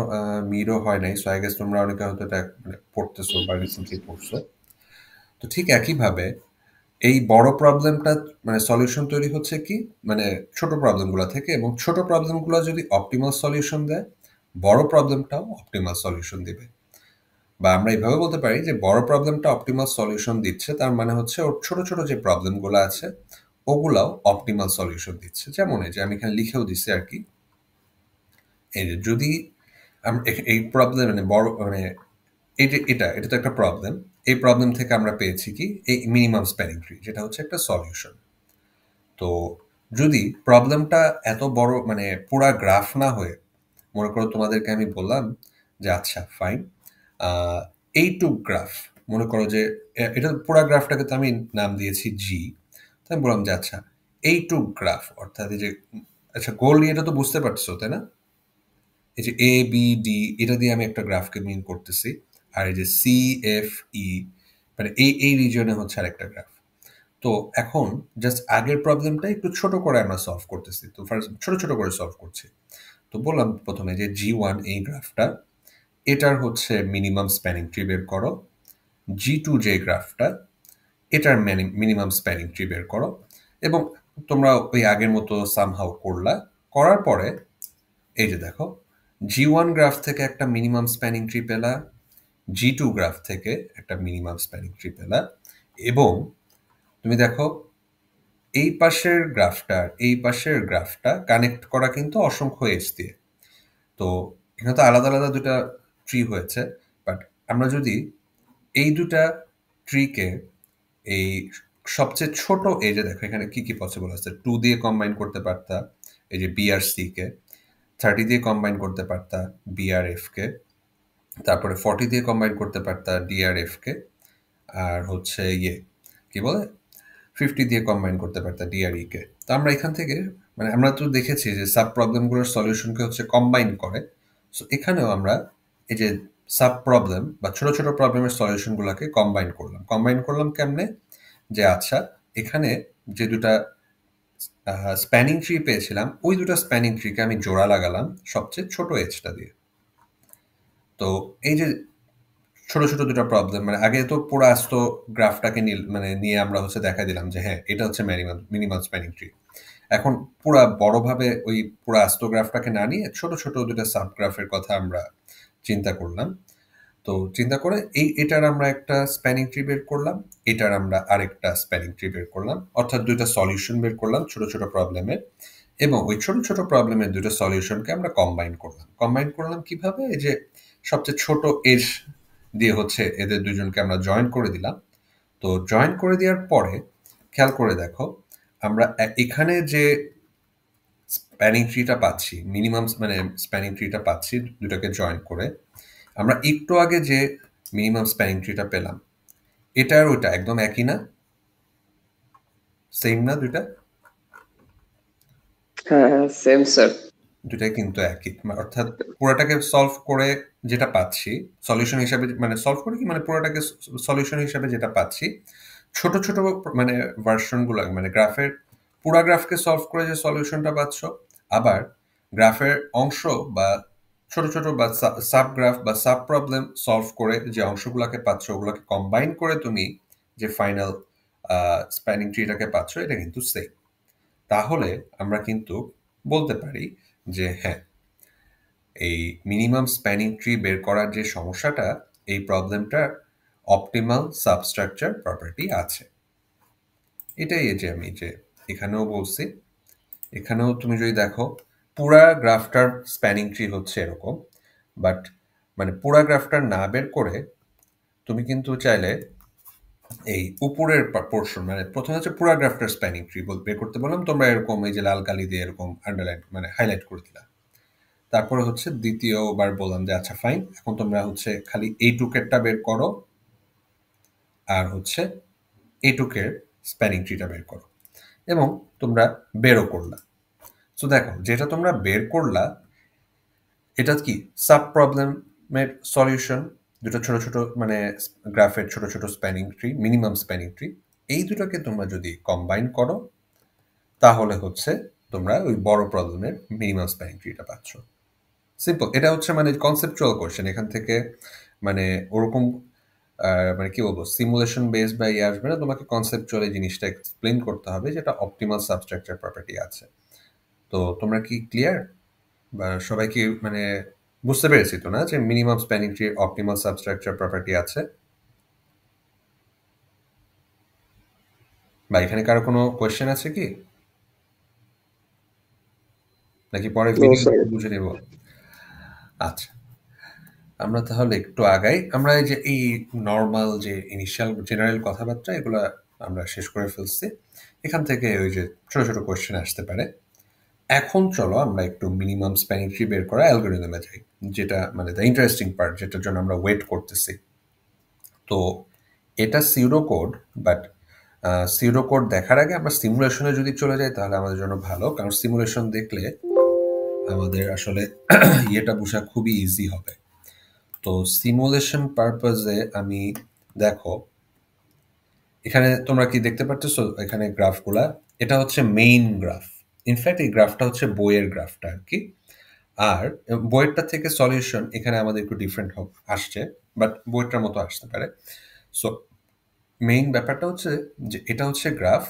A: মিডও হয় নাই, সো আই গেস তোমরা অনেকে হয়তো এটা মানে পড়তেছো বা রিসেন্টলি পড়ছো। তো ঠিক একইভাবে এই বড় প্রবলেমটা মানে সলিউশন তৈরি হচ্ছে কি মানে ছোট প্রবলেমগুলো থেকে, এবং ছোট প্রবলেমগুলো যদি অপটিমাল সলিউশন দেয় বড় প্রবলেমটাও অপটিমাল সলিউশন দিবে। বা আমরা এইভাবে বলতে পারি যে বড় প্রবলেমটা অপটিমাল সলিউশন দিচ্ছে, তার মানে হচ্ছে ওর ছোট ছোট যে প্রবলেমগুলো আছে ওগুলাও অপটিমাল সলিউশন দিচ্ছে। যেমন এই যে আমি এখানে লিখেও দিচ্ছি আর কি, এই যে যদি এই প্রবলেম মানে বড় মানে এই যে এটা এটা তো একটা প্রবলেম, এই প্রবলেম থেকে আমরা পেয়েছি কি এই মিনিমাম স্প্যানিং ট্রি, যেটা হচ্ছে একটা সলিউশন। তো যদি প্রবলেমটা এত বড় মানে পুরা গ্রাফ না হয়ে, মনে করো তোমাদেরকে আমি বললাম যে আচ্ছা ফাইন এইটুক গ্রাফ, মনে করো যে এটা পুরা গ্রাফটাকে তো আমি নাম দিয়েছি জি, তো আমি বললাম যে আচ্ছা এইটুক গ্রাফ অর্থাৎ এই যে আচ্ছা গোল এটা তো বুঝতে পারছো তাই না, এই যে এ বি ডি এটা দিয়ে আমি একটা গ্রাফকে মিন করতেছি, আর এই যে সি এফ ই মানে এই এই রিজনে হচ্ছে আরেকটা গ্রাফ। তো এখন জাস্ট আগের প্রবলেমটা একটু ছোট করে আমরা সলভ করতেছি, তো ফার্স্ট ছোট ছোট করে সলভ করছি। তো বললাম প্রথমে যে G1 এই গ্রাফটা, এটার হচ্ছে মিনিমাম স্প্যানিং ট্রি বের করো। G2 যে গ্রাফটা, এটার মিনিমাম স্প্যানিং ট্রি বের করো। এবং তোমরা ওই আগের মতো সামহাউ করলা, করার পরে এই যে দেখো G1 গ্রাফ থেকে একটা মিনিমাম স্প্যানিং ট্রি পেলা, G2 গ্রাফ থেকে একটা মিনিমাম স্প্যানিং ট্রি পেলা, এবং তুমি দেখো এই পাশের গ্রাফটা এই পাশের গ্রাফটা কানেক্ট করা কিন্তু অসংখ্য এজ দিয়ে। তো এখানে তো আলাদা আলাদা দুটা ট্রি হয়েছে, বাট আমরা যদি এই দুটা ট্রিকে এই সবচেয়ে ছোট এজে দেখো এখানে কি কি পসিবল আছে, 2 দিয়ে কম্বাইন করতে পারতা এই যে বি আর সি কে, 30 দিয়ে কম্বাইন করতে পারতা বি আর এফ কে, তারপরে 40 দিয়ে কম্বাইন করতে পারতা ডি আর এফ কে, আর হচ্ছে ইয়ে কি বলে 50 দিয়ে কম্বাইন করতে পারতা ডিআরই কে। তো আমরা এখান থেকে মানে আমরা তো দেখেছি যে সাব প্রবলেমগুলোর সলিউশনকে হচ্ছে কম্বাইন করে। সো এখানেও আমরা এই যে সাব প্রবলেম বা ছোট ছোট প্রবলেমের সলিউশনগুলোকে কম্বাইন করলাম কেমনে, যে আচ্ছা এখানে যে দুটা স্প্যানিং ট্রি পেয়েছিলাম ওই দুটা স্প্যানিং ট্রিকে আমি জোড়া লাগালাম সবচেয়ে ছোট এজটা দিয়ে। তো এই যে ছোট ছোট দুটো প্রবলেম মানে আগে তো পুরো আস্ত গ্রাফটাকে মানে নিয়ে আমরা হচ্ছে দেখা দিলাম যে হ্যাঁ এটা হচ্ছে মিনিমাম স্প্যানিং ট্রি। এখন পুরা বড়ভাবে ওই পুরো আস্ত গ্রাফটাকে না নিয়ে ছোট ছোট দুটো সাব গ্রাফের কথা আমরা চিন্তা করলাম। তো চিন্তা করে এটার আমরা একটা স্প্যানিং ট্রি বের করলাম, এটার আমরা আরেকটা স্প্যানিং ট্রি বের করলাম, অর্থাৎ দুইটা সলিউশন বের করলাম ছোট ছোট প্রবলেমের, এবং ওই ছোট ছোট প্রবলেমের দুটো সলিউশনকে আমরা কম্বাইন করলাম কিভাবে, এই যে সবচেয়ে ছোট এজ দিয়ে হচ্ছে এদের দুজনকে আমরা জয়েন করে দিলাম। তো জয়েন করে দেওয়ার পরে খেয়াল করে দেখো আমরা এখানে যে স্প্যানিং ট্রিটা পাচ্ছি মিনিমাম মানে স্প্যানিং ট্রিটা পাচ্ছি দুটাকে জয়েন করে, আমরা একটু আগে যে মিনিমাম স্প্যানিং ট্রিটা পেলাম এটা আর ওইটা একদম একই না, সেম না দুইটা?
C: হ্যাঁ হ্যাঁ সেম স্যার।
A: দুটাই কিন্তু একই, অর্থাৎ পুরোটাকে সলভ করে যেটা পাচ্ছি সলিউশন হিসাবে মানে সলভ করে কি মানে পুরোটাকে সলিউশন হিসাবে যেটা পাচ্ছি ছোট ছোট মানে ভার্সনগুলো মানে গ্রাফের পুরা গ্রাফকে সলভ করে যে সলিউশনটা পাচ্ছ, আবার গ্রাফের অংশ বা ছোট ছোট বা সাব গ্রাফ বা সাব প্রবলেম সলভ করে যে অংশগুলোকে পাচ্ছ ওগুলোকে কম্বাইন করে তুমি যে ফাইনাল স্প্যানিং ট্রিটাকে পাচ্ছ এটা কিন্তু সেম। তাহলে আমরা কিন্তু বলতে পারি যে হ্যাঁ এই মিনিমাম স্প্যানিং ট্রি বের করার যে সমস্যাটা এই প্রবলেমটা অপটিমাল সাবস্ট্রাকচার প্রপার্টি আছে। এটাই এই যে আমি যে এখানেও বলছি, এখানেও তুমি যদি দেখো পুরা গ্রাফটার স্প্যানিং ট্রি হচ্ছে এরকম, বাট মানে পুরা গ্রাফটার না বের করে তুমি কিন্তু চাইলে এই উপরের পোর্শন মানে প্রথমে হচ্ছে পুরা গ্রাফটার স্প্যানিং ট্রি বের করতে বললাম, তোমরা এরকম এই যে লাল কালি দিয়ে এরকম আন্ডারলাইন মানে হাইলাইট করে দিলা। তারপরে হচ্ছে দ্বিতীয়বার বললাম যে আচ্ছা ফাইন, এখন তোমরা হচ্ছে খালি এইটুকেরটা বের করো আর হচ্ছে এইটুকের স্প্যানিং ট্রিটা বের করো, এবং তোমরা বেরও করলা। তো দেখো যেটা তোমরা বের করলা এটা কি সাব প্রবলেমের সলিউশন, দুটো ছোট ছোট মানে গ্রাফের ছোট ছোট spanning tree, minimum spanning tree, এই দুটোকে তোমরা যদি কম্বাইন করো তাহলে হচ্ছে তোমরা ওই বড় প্রবলেমের মিনিমাম স্প্যানিং ট্রিটা পাচ্ছ। সিম্পল, এটা হচ্ছে মানে কনসেপচুয়াল কোয়েশ্চেন। এখান থেকে মানে ওরকম মানে কি বলবো সিমুলেশন বেসড বা ইয়ে আসবে না, তোমাকে কনসেপচুয়াল এই জিনিসটা এক্সপ্লেন করতে হবে যেটা অপটিমাল সাবস্ট্রাকচার প্রপার্টি আছে। তো তোমরা কি ক্লিয়ার বা সবাই কি মানে বুঝতে পেরেছি তো না যে minimum spanning tree optimal substructure property আছে? বা এখানে কারো কোনো কোয়েশ্চেন আছে কি, নাকি পরে ভিডিও বুঝে নেব? আচ্ছা, আমরা তাহলে একটু আগাই। আমরা এই যে এই নর্মাল যে ইনিশিয়াল জেনারেল কথাবার্তা এগুলো আমরা শেষ করে ফেলছি। এখান থেকে ওই যে ছোট ছোট কোয়েশ্চেন আসতে পারে। এখন চলো আমরা একটু মিনিমাম স্প্যানিং ট্রি বের করা অ্যালগরিদমে যাই, যেটা মানে দ্য ইন্টারেস্টিং পার্ট, যেটার জন্য আমরা ওয়েট করতেছি। তো এটা pseudo code, but pseudo code দেখার আগে আমরা সিমুলেশনে যদি চলে যাই তাহলে আমাদের জন্য ভালো, কারণ সিমুলেশন দেখলে আমাদের আসলে ইয়েটা বোঝা খুবই ইজি হবে। তো সিমুলেশন পারপাজে আমি দেখো এখানে তোমরা কি দেখতে পারতেছো এখানে গ্রাফগুলা, এটা হচ্ছে মেইন গ্রাফ। ইনফ্যাক্ট এই গ্রাফটা হচ্ছে বইয়ের গ্রাফটা আর কি, আর বইয়েরটা থেকে সলিউশন এখানে আমাদের একটু ডিফারেন্ট আসছে, বাট বইটার মতো আসতে পারে। সো মেইন ব্যাপারটা হচ্ছে যে এটা হচ্ছে গ্রাফ,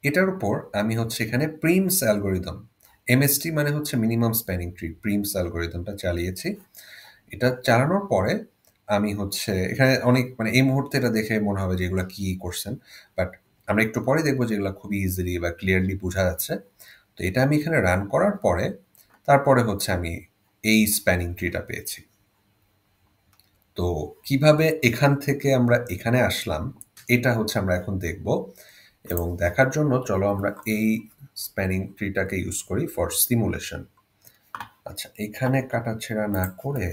A: এটার উপর আমি হচ্ছে এখানে প্রিমস অ্যালগোরিদম, এমএসটি মানে হচ্ছে মিনিমাম স্প্যানিং ট্রি, প্রিমস অ্যালগোরিদমটা চালিয়েছি। এটা চালানোর পরে আমি হচ্ছে এখানে অনেক মানে এই মুহূর্তে এটা দেখে মনে হবে যে এগুলো কি করছেন, বাট আমরা একটু পরে দেখবো যে এগুলো খুবই ইজিলি বা ক্লিয়ারলি বোঝা যাচ্ছে। তো এটা আমি এখানে রান করার পরে তারপরে হচ্ছে আমি এই স্প্যানিং ট্রিটা পেয়েছি। তো কিভাবে এখান থেকে আমরা এখানে আসলাম এটা হচ্ছে আমরা এখন দেখব, এবং দেখার জন্য চলো আমরা এই স্প্যানিং ট্রিটাকে ইউজ করি ফর সিমুলেশন। আচ্ছা, এখানে কাটাছেড়া না করে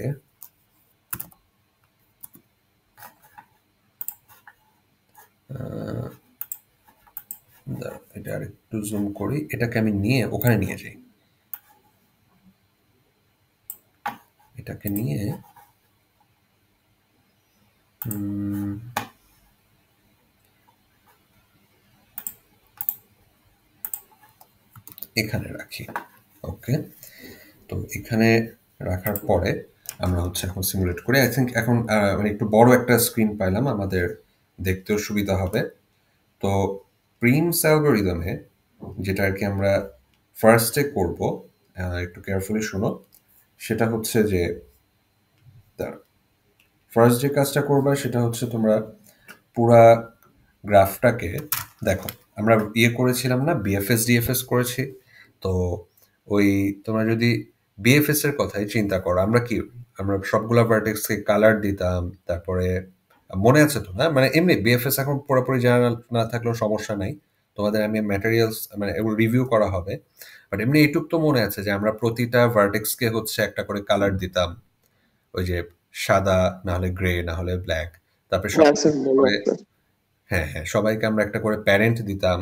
A: এটা আর একটু জুম করি, এটাকে আমি নিয়ে ওখানে নিয়ে যাই, এটাকে নিয়ে এখানে রাখি। ওকে, তো এখানে রাখার পরে আমরা হচ্ছে এখন সিমুলেট করি। আই থিঙ্ক এখন মানে একটু বড় একটা স্ক্রিন পাইলাম, আমাদের দেখতেও সুবিধা হবে। তো প্রিমস অ্যালগরিদমে যেটা আর কি আমরা ফার্স্টে করব, একটু কেয়ারফুলি শুনো, সেটা হচ্ছে যে ফার্স্ট যে কাজটা করবা সেটা হচ্ছে তোমরা পুরা গ্রাফটাকে দেখো, আমরা ইয়ে করেছিলাম না বিএফএস ডিএফএস করেছি। তো ওই তোমরা যদি বিএফএস এর কথাই চিন্তা করো, আমরা কি আমরা সবগুলা ভার্টেক্সকে কালার দিতাম, তারপরে মনে আছে তো না, মানে এমনি বিএফএস এখন পুরোপুরি জানা না থাকলেও সমস্যা নাই, তোমাদের আমি ম্যাটেরিয়ালস মানে এগুলো রিভিউ করা হবে, বাট এমনি এইটুক তো মনে আছে যে আমরা প্রতিটা ভার্টেক্সকে হচ্ছে একটা করে কালার দিতাম, ওই যে সাদা না হলে গ্রে না হলে ব্ল্যাক, তারপরে হ্যাঁ হ্যাঁ সবাইকে আমরা একটা করে প্যারেন্ট দিতাম,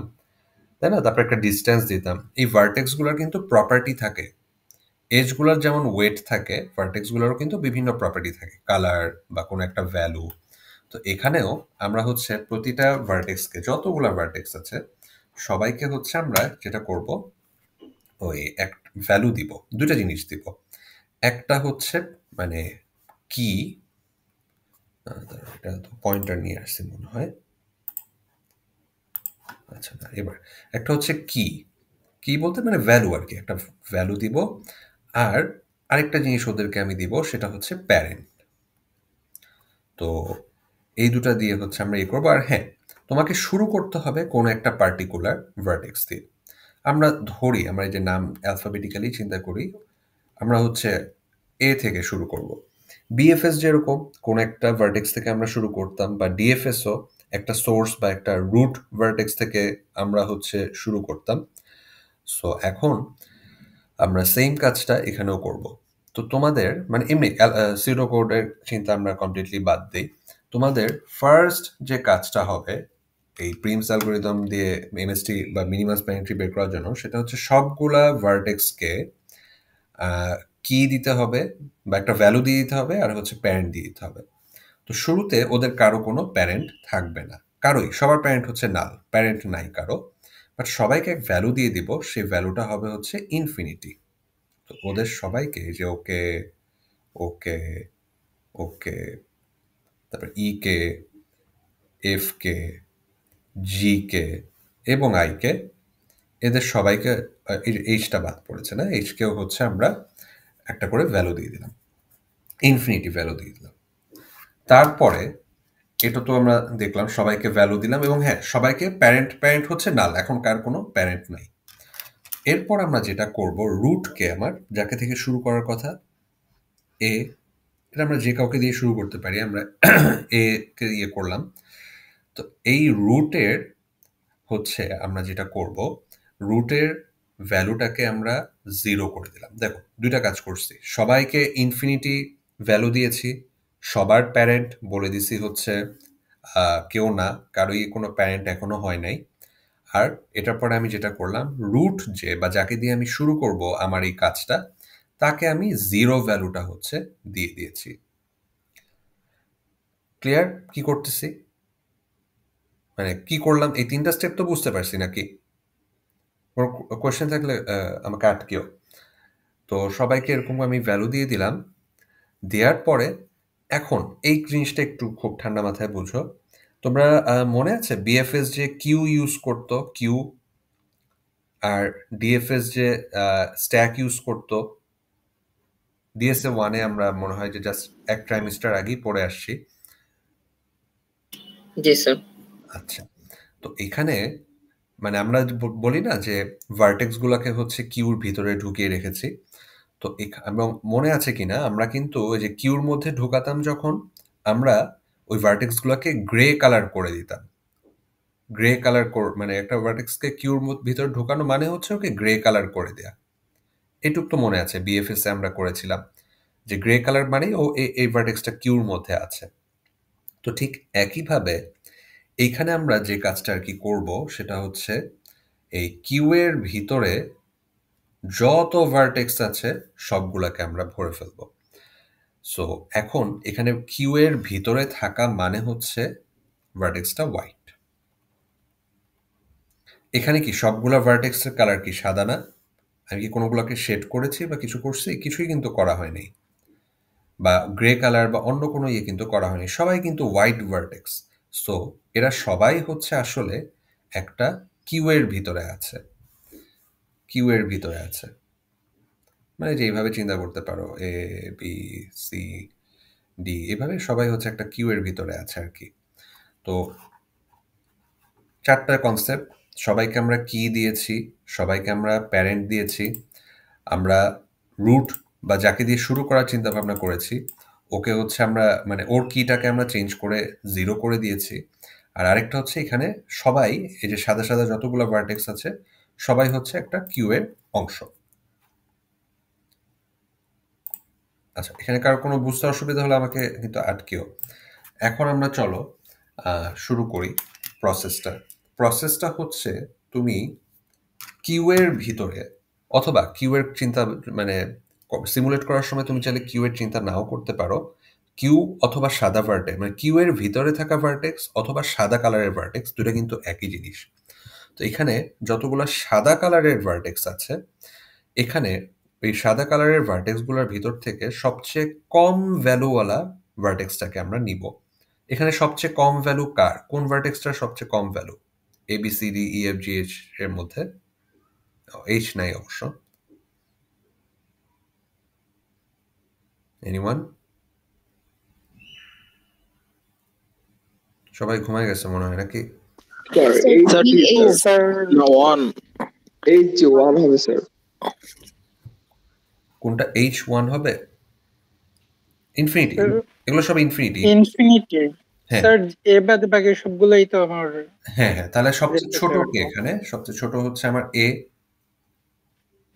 A: তাই না, তারপরে একটা ডিস্টেন্স দিতাম। এই ভার্টেক্সগুলোর কিন্তু প্রপার্টি থাকে, এজগুলোর যেমন ওয়েট থাকে, ভার্টেক্সগুলোরও কিন্তু বিভিন্ন প্রপার্টি থাকে, কালার বা কোনো একটা ভ্যালু। তো এখানেও আমরা হচ্ছে প্রতিটা ভার্টেক্সকে, যতগুলো ভার্টেক্স আছে সবাইকে হচ্ছে আমরা যেটা করব ওই এক ভ্যালু দিব, দুটা জিনিস দিব। একটা হচ্ছে মানে কি, এটা তো পয়েন্টার নিয়ে আসছি মনে হয়, আচ্ছা না, এবার একটা হচ্ছে কি, কি বলতে মানে ভ্যালু আর কি, একটা ভ্যালু দিব, আর আরেকটা জিনিস ওদেরকে আমি দিব সেটা হচ্ছে প্যারেন্ট। তো এই দুটা দিয়ে হচ্ছে আমরা করবো। আর হ্যাঁ, তোমাকে শুরু করতে হবে কোনো একটা পার্টিকুলার ভার্টেক্স দিয়ে। আমরা ধরি, আমরা এই যে নাম অ্যালফাবেটিক্যালি চিন্তা করি, আমরা হচ্ছে এ থেকে শুরু করব। বিএফএস যেরকম কোনো একটা ভার্টেক্স থেকে আমরা শুরু করতাম, বা ডিএফএসও একটা সোর্স বা একটা রুট ভার্টেক্স থেকে আমরা হচ্ছে শুরু করতাম। সো এখন আমরা সেম কাজটা এখানেও করব। তো তোমাদের মানে এমনি সিউডো কোডের চিন্তা আমরা কমপ্লিটলি বাদ দিই। তোমাদের ফার্স্ট যে কাজটা হবে এই প্রিমস অ্যালগরিদম দিয়ে এমএসটি বা মিনিমাম স্প্যানিং ট্রি বের করার জন্য, সেটা হচ্ছে সবগুলা ভার্টেক্সকে কি দিতে হবে বা একটা ভ্যালু দিয়ে দিতে হবে, আর হচ্ছে প্যারেন্ট দিয়ে দিতে হবে। তো শুরুতে ওদের কারো কোনো প্যারেন্ট থাকবে না, কারোই, সবার প্যারেন্ট হচ্ছে নাল, প্যারেন্ট নাই কারো। বাট সবাইকে এক ভ্যালু দিয়ে দিব, সেই ভ্যালুটা হবে হচ্ছে ইনফিনিটি। তো ওদের সবাইকে যে ওকে, ওকে, ওকে, তারপর ই কে, এফ কে, জি কে এবং আই কে, এদের সবাইকে এইচটা বাদ পড়েছে না, এইচকেও হচ্ছে আমরা একটা করে ভ্যালু দিয়ে দিলাম, ইনফিনিটি ভ্যালু দিয়ে দিলাম। তারপরে এটা তো আমরা দেখলাম সবাইকে ভ্যালু দিলাম, এবং হ্যাঁ সবাইকে প্যারেন্ট হচ্ছে নাল, এখন কার কোনো প্যারেন্ট নাই। এরপর আমরা যেটা করব, রুটকে আমার যাকে থেকে শুরু করার কথা এ, এটা আমরা যে কাউকে দিয়ে শুরু করতে পারি, আমরা এ কে দিয়ে করলাম। তো এই রুটের হচ্ছে আমরা যেটা করব, রুটের ভ্যালুটাকে আমরা 0 করে দিলাম। দেখো দুইটা কাজ করছি, সবাইকে ইনফিনিটি ভ্যালু দিয়েছি, সবার প্যারেন্ট বলে দিছি হচ্ছে কেউ না, কারোই কোনো প্যারেন্ট এখনো হয় নাই। আর এটার পরে আমি যেটা করলাম, রুট যে বা যাকে দিয়ে আমি শুরু করব আমার এই কাজটা, তাকে আমি 0 ভ্যালুটা হচ্ছে দিয়ে দিয়েছি। ক্লিয়ার কি করতেছি, মানে কি করলাম, এই তিনটা স্টেপ তো বুঝতে পারছি নাকি? কোনো কোয়েশ্চেন থাকলে আমাকে আটকেও। তো সবাইকে এরকম আমি ভ্যালু দিয়ে দিলাম, দেওয়ার পরে এখন এই জিনিসটা একটু খুব ঠান্ডা মাথায় বুঝো। তোমরা মনে আছে বিএফএস যে কিউ ইউজ করতো, কিউ, আর ডিএফএস যে স্ট্যাক ইউজ করতো, ডিএসএ 1-এ আমরা মনে হয় যে জাস্ট এক ট্রাইমিস্টার আগেই পড়ে আসছি।
B: জি স্যার।
A: আচ্ছা, তো এখানে মানে আমরা বলি না যে ভার্টেক্স গুলাকে হচ্ছে কিউর ভিতরে ঢুকিয়ে রেখেছি। তো এবং মনে আছে কিনা, আমরা কিন্তু ওই যে কিউর মধ্যে ঢুকাতাম যখন, আমরা ওই ভার্টেক্স গুলাকে গ্রে কালার করে দিতাম। গ্রে কালার মানে একটা ভার্টেক্সকে কিউর ভিতরে ঢুকানো মানে হচ্ছে ওকে গ্রে কালার করে দেয়া। এটুক তো মনে আছে বিএফএস এ আমরা করেছিলাম যে গ্রে কালার মানে ও এই ভার্টেক্সটা কিউর মধ্যে আছে। তো ঠিক একইভাবে এইখানে আমরা যে কাজটা আর কি করব, সেটা হচ্ছে এই কিউ এর ভিতরে যত ভার্টেক্স আছে সবগুলাকে আমরা ভরে ফেলব। সো এখন এখানে কিউ এর ভিতরে থাকা মানে হচ্ছে ভার্টেক্সটা হোয়াইট। এখানে কি সবগুলা ভার্টেক্সের কালার কি সাদা না? আমি কি কোনোগুলোকে শেড করেছি বা কিছু করছি? কিছুই কিন্তু করা হয়নি, বা গ্রে কালার বা অন্য কোনো ইয়ে কিন্তু করা হয়নি, সবাই কিন্তু হোয়াইট ভার্টেক্স। সো এরা সবাই হচ্ছে আসলে একটা কিউ এর ভিতরে আছে, কিউ এর ভিতরে আছে, মানে যে এইভাবে চিন্তা করতে পারো এ বি সি ডি, এভাবে সবাই হচ্ছে একটা কিউ এর ভিতরে আছে আর কি। তো চারটা কনসেপ্ট, সবাইকে আমরা কি দিয়েছি, সবাইকে আমরা প্যারেন্ট দিয়েছি, আমরা রুট বা যাকে দিয়ে শুরু করার চিন্তা ভাবনা করেছি, ওকে হচ্ছে আমরা মানে ওর কিটাকে আমরা চেঞ্জ করে 0 করে দিয়েছি। আর আরেকটা হচ্ছে এখানে সবাই এই যে সাদা সাদা যতগুলো ভার্টেক্স আছে সবাই হচ্ছে একটা কিউ এর অংশ। আচ্ছা, এখানে কারো কোনো বুঝতে অসুবিধা হলে আমাকে কিন্তু আটকেও। এখন আমরা চলো শুরু করি প্রসেসটা। প্রসেসটা হচ্ছে তুমি কিউ এর ভিতরে, অথবা কিউ এর চিন্তা মানে সিমুলেট করার সময় তুমি চাইলে কিউ এর চিন্তা নাও করতে পারো। কিউ অথবা সাদা ভার্টেক্স, মানে কিউ এর ভিতরে থাকা ভার্টেক্স অথবা সাদা কালারের ভার্টেক্স, দুটো কিন্তু একই জিনিস। তো এখানে যতগুলো সাদা কালারের ভার্টেক্স আছে, এখানে এই সাদা কালারের ভার্টেক্সগুলোর ভিতর থেকে সবচেয়ে কম ভ্যালুওয়ালা ভার্টেক্সটাকে আমরা নিব। এখানে সবচেয়ে কম ভ্যালু কার, কোন ভার্টেক্সটার সবচেয়ে কম value? A B C D E F G H এর মধ্যে এইচ নাই অবশ্য। এনিওয়ান? সবাই ঘুমায় গেছে মনে হয় নাকি?
C: স্যার
E: Sir,
C: এই
D: sir
E: B
C: sir
E: is
D: sir না ওয়ান
C: এই যে ওয়ান হবে স্যার।
A: কোনটা H1 হবে? ইনফিনিটি,
F: স্যার
A: এগুলো সব ইনফিনিটি।
F: ইনফিনিটি
A: হ্যাঁ
F: স্যার, এ বাদে বাকি সবগুলোই তো আমার
A: হ্যাঁ হ্যাঁ, তাহলে সবচেয়ে ছোট
F: রেসপেক্টে
A: কে
F: রাখবো।
A: এখানে? সবচেয়ে ছোট হচ্ছে আমার এ,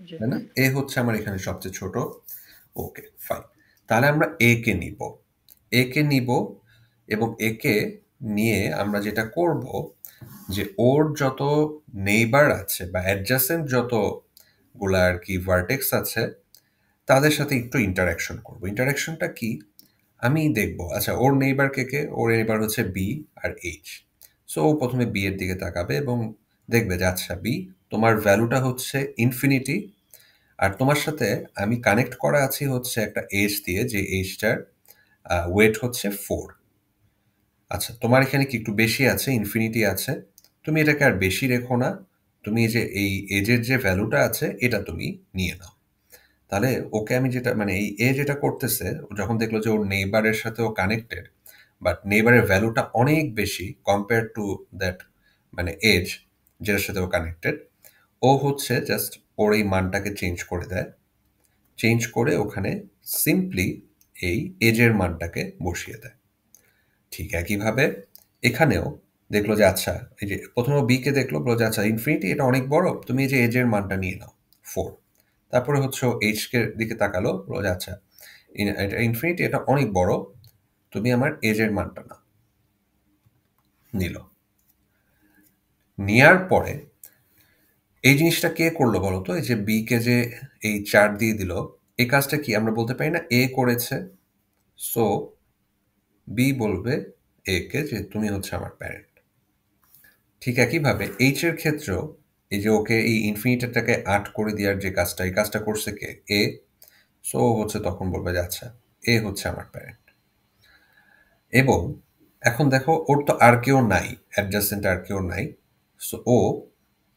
F: জি
A: তাই না? এ হচ্ছে আমার এখানে সবচেয়ে ছোট। ওকে ফাইন, তাহলে আমরা এ কে নিব, এ কে নিব এবং একে নিয়ে আমরা যেটা করব যে ওর যত নেইবার আছে বা অ্যাডজাসেন্ট যত গুলা আর কি ভার্টেক্স আছে তাদের সাথে একটু ইন্টারাকশন করব। ইন্টারাকশনটা কি? আমি দেখব আচ্ছা ওর নেইবার কে কে, ওর নেইবার হচ্ছে বি আর এইচ। সো ও প্রথমে বি এর দিকে তাকাবে এবং দেখবে যে আচ্ছা বি তোমার ভ্যালুটা হচ্ছে ইনফিনিটি, আর তোমার সাথে আমি কানেক্ট করা আছি হচ্ছে একটা এইচ দিয়ে, যে এইচটার ওয়েট হচ্ছে 4। আচ্ছা তোমার এখানে কি একটু বেশি আছে, ইনফিনিটি আছে, তুমি এটাকে আর বেশি রেখো না, তুমি যে এই এজের যে ভ্যালুটা আছে এটা তুমি নিয়ে নাও। তাহলে ওকে আমি যেটা মানে এই এ যেটা করতেছে, ও যখন দেখলো যে ওর নেইবারের সাথে ও কানেক্টেড বাট নেইবারের ভ্যালুটা অনেক বেশি কম্পেয়ার টু দ্যাট মানে এজ যেটার সাথে ও কানেক্টেড, ও হচ্ছে জাস্ট ওর এই মানটাকে চেঞ্জ করে দেয়, চেঞ্জ করে ওখানে সিম্পলি এই এজের মানটাকে বসিয়ে দেয়। ঠিক একইভাবে এখানেও দেখলো যে আচ্ছা এই যে প্রথমে বি কে দেখলো, বললো যে আচ্ছা ইনফিনিটি এটা অনেক বড়, তুমি এই যে এজের মানটা নিয়ে নাও 4। তারপরে হচ্ছে এইচ কে দিকে তাকালো, বললো যে আচ্ছা এটা ইনফিনিটি এটা অনেক বড়, তুমি আমার এজের মানটা নাও, নিল। নেয়ার পরে এই জিনিসটা কে করলো বলতো? এই যে বি কে যে এই 4 দিয়ে দিল, এই কাজটা কি আমরা বলতে পারি না এ করেছে? সো বি বলবে এ কে যে তুমি হচ্ছে আমার প্যারেন্ট। ঠিক একইভাবে এইচ এর ক্ষেত্রেও এই যে ওকে এই ইনফিনিটিটাকে 8 করে দেওয়ার যে কাজটা, এই কাজটা করছে কে? এ। সো হচ্ছে তখন বলবে যে আচ্ছা এ হচ্ছে আমার প্যারেন্ট। এবং এখন দেখো ওর তো আর কেউ নাই, অ্যাডজাসেন্ট আর কেউ নাই, সো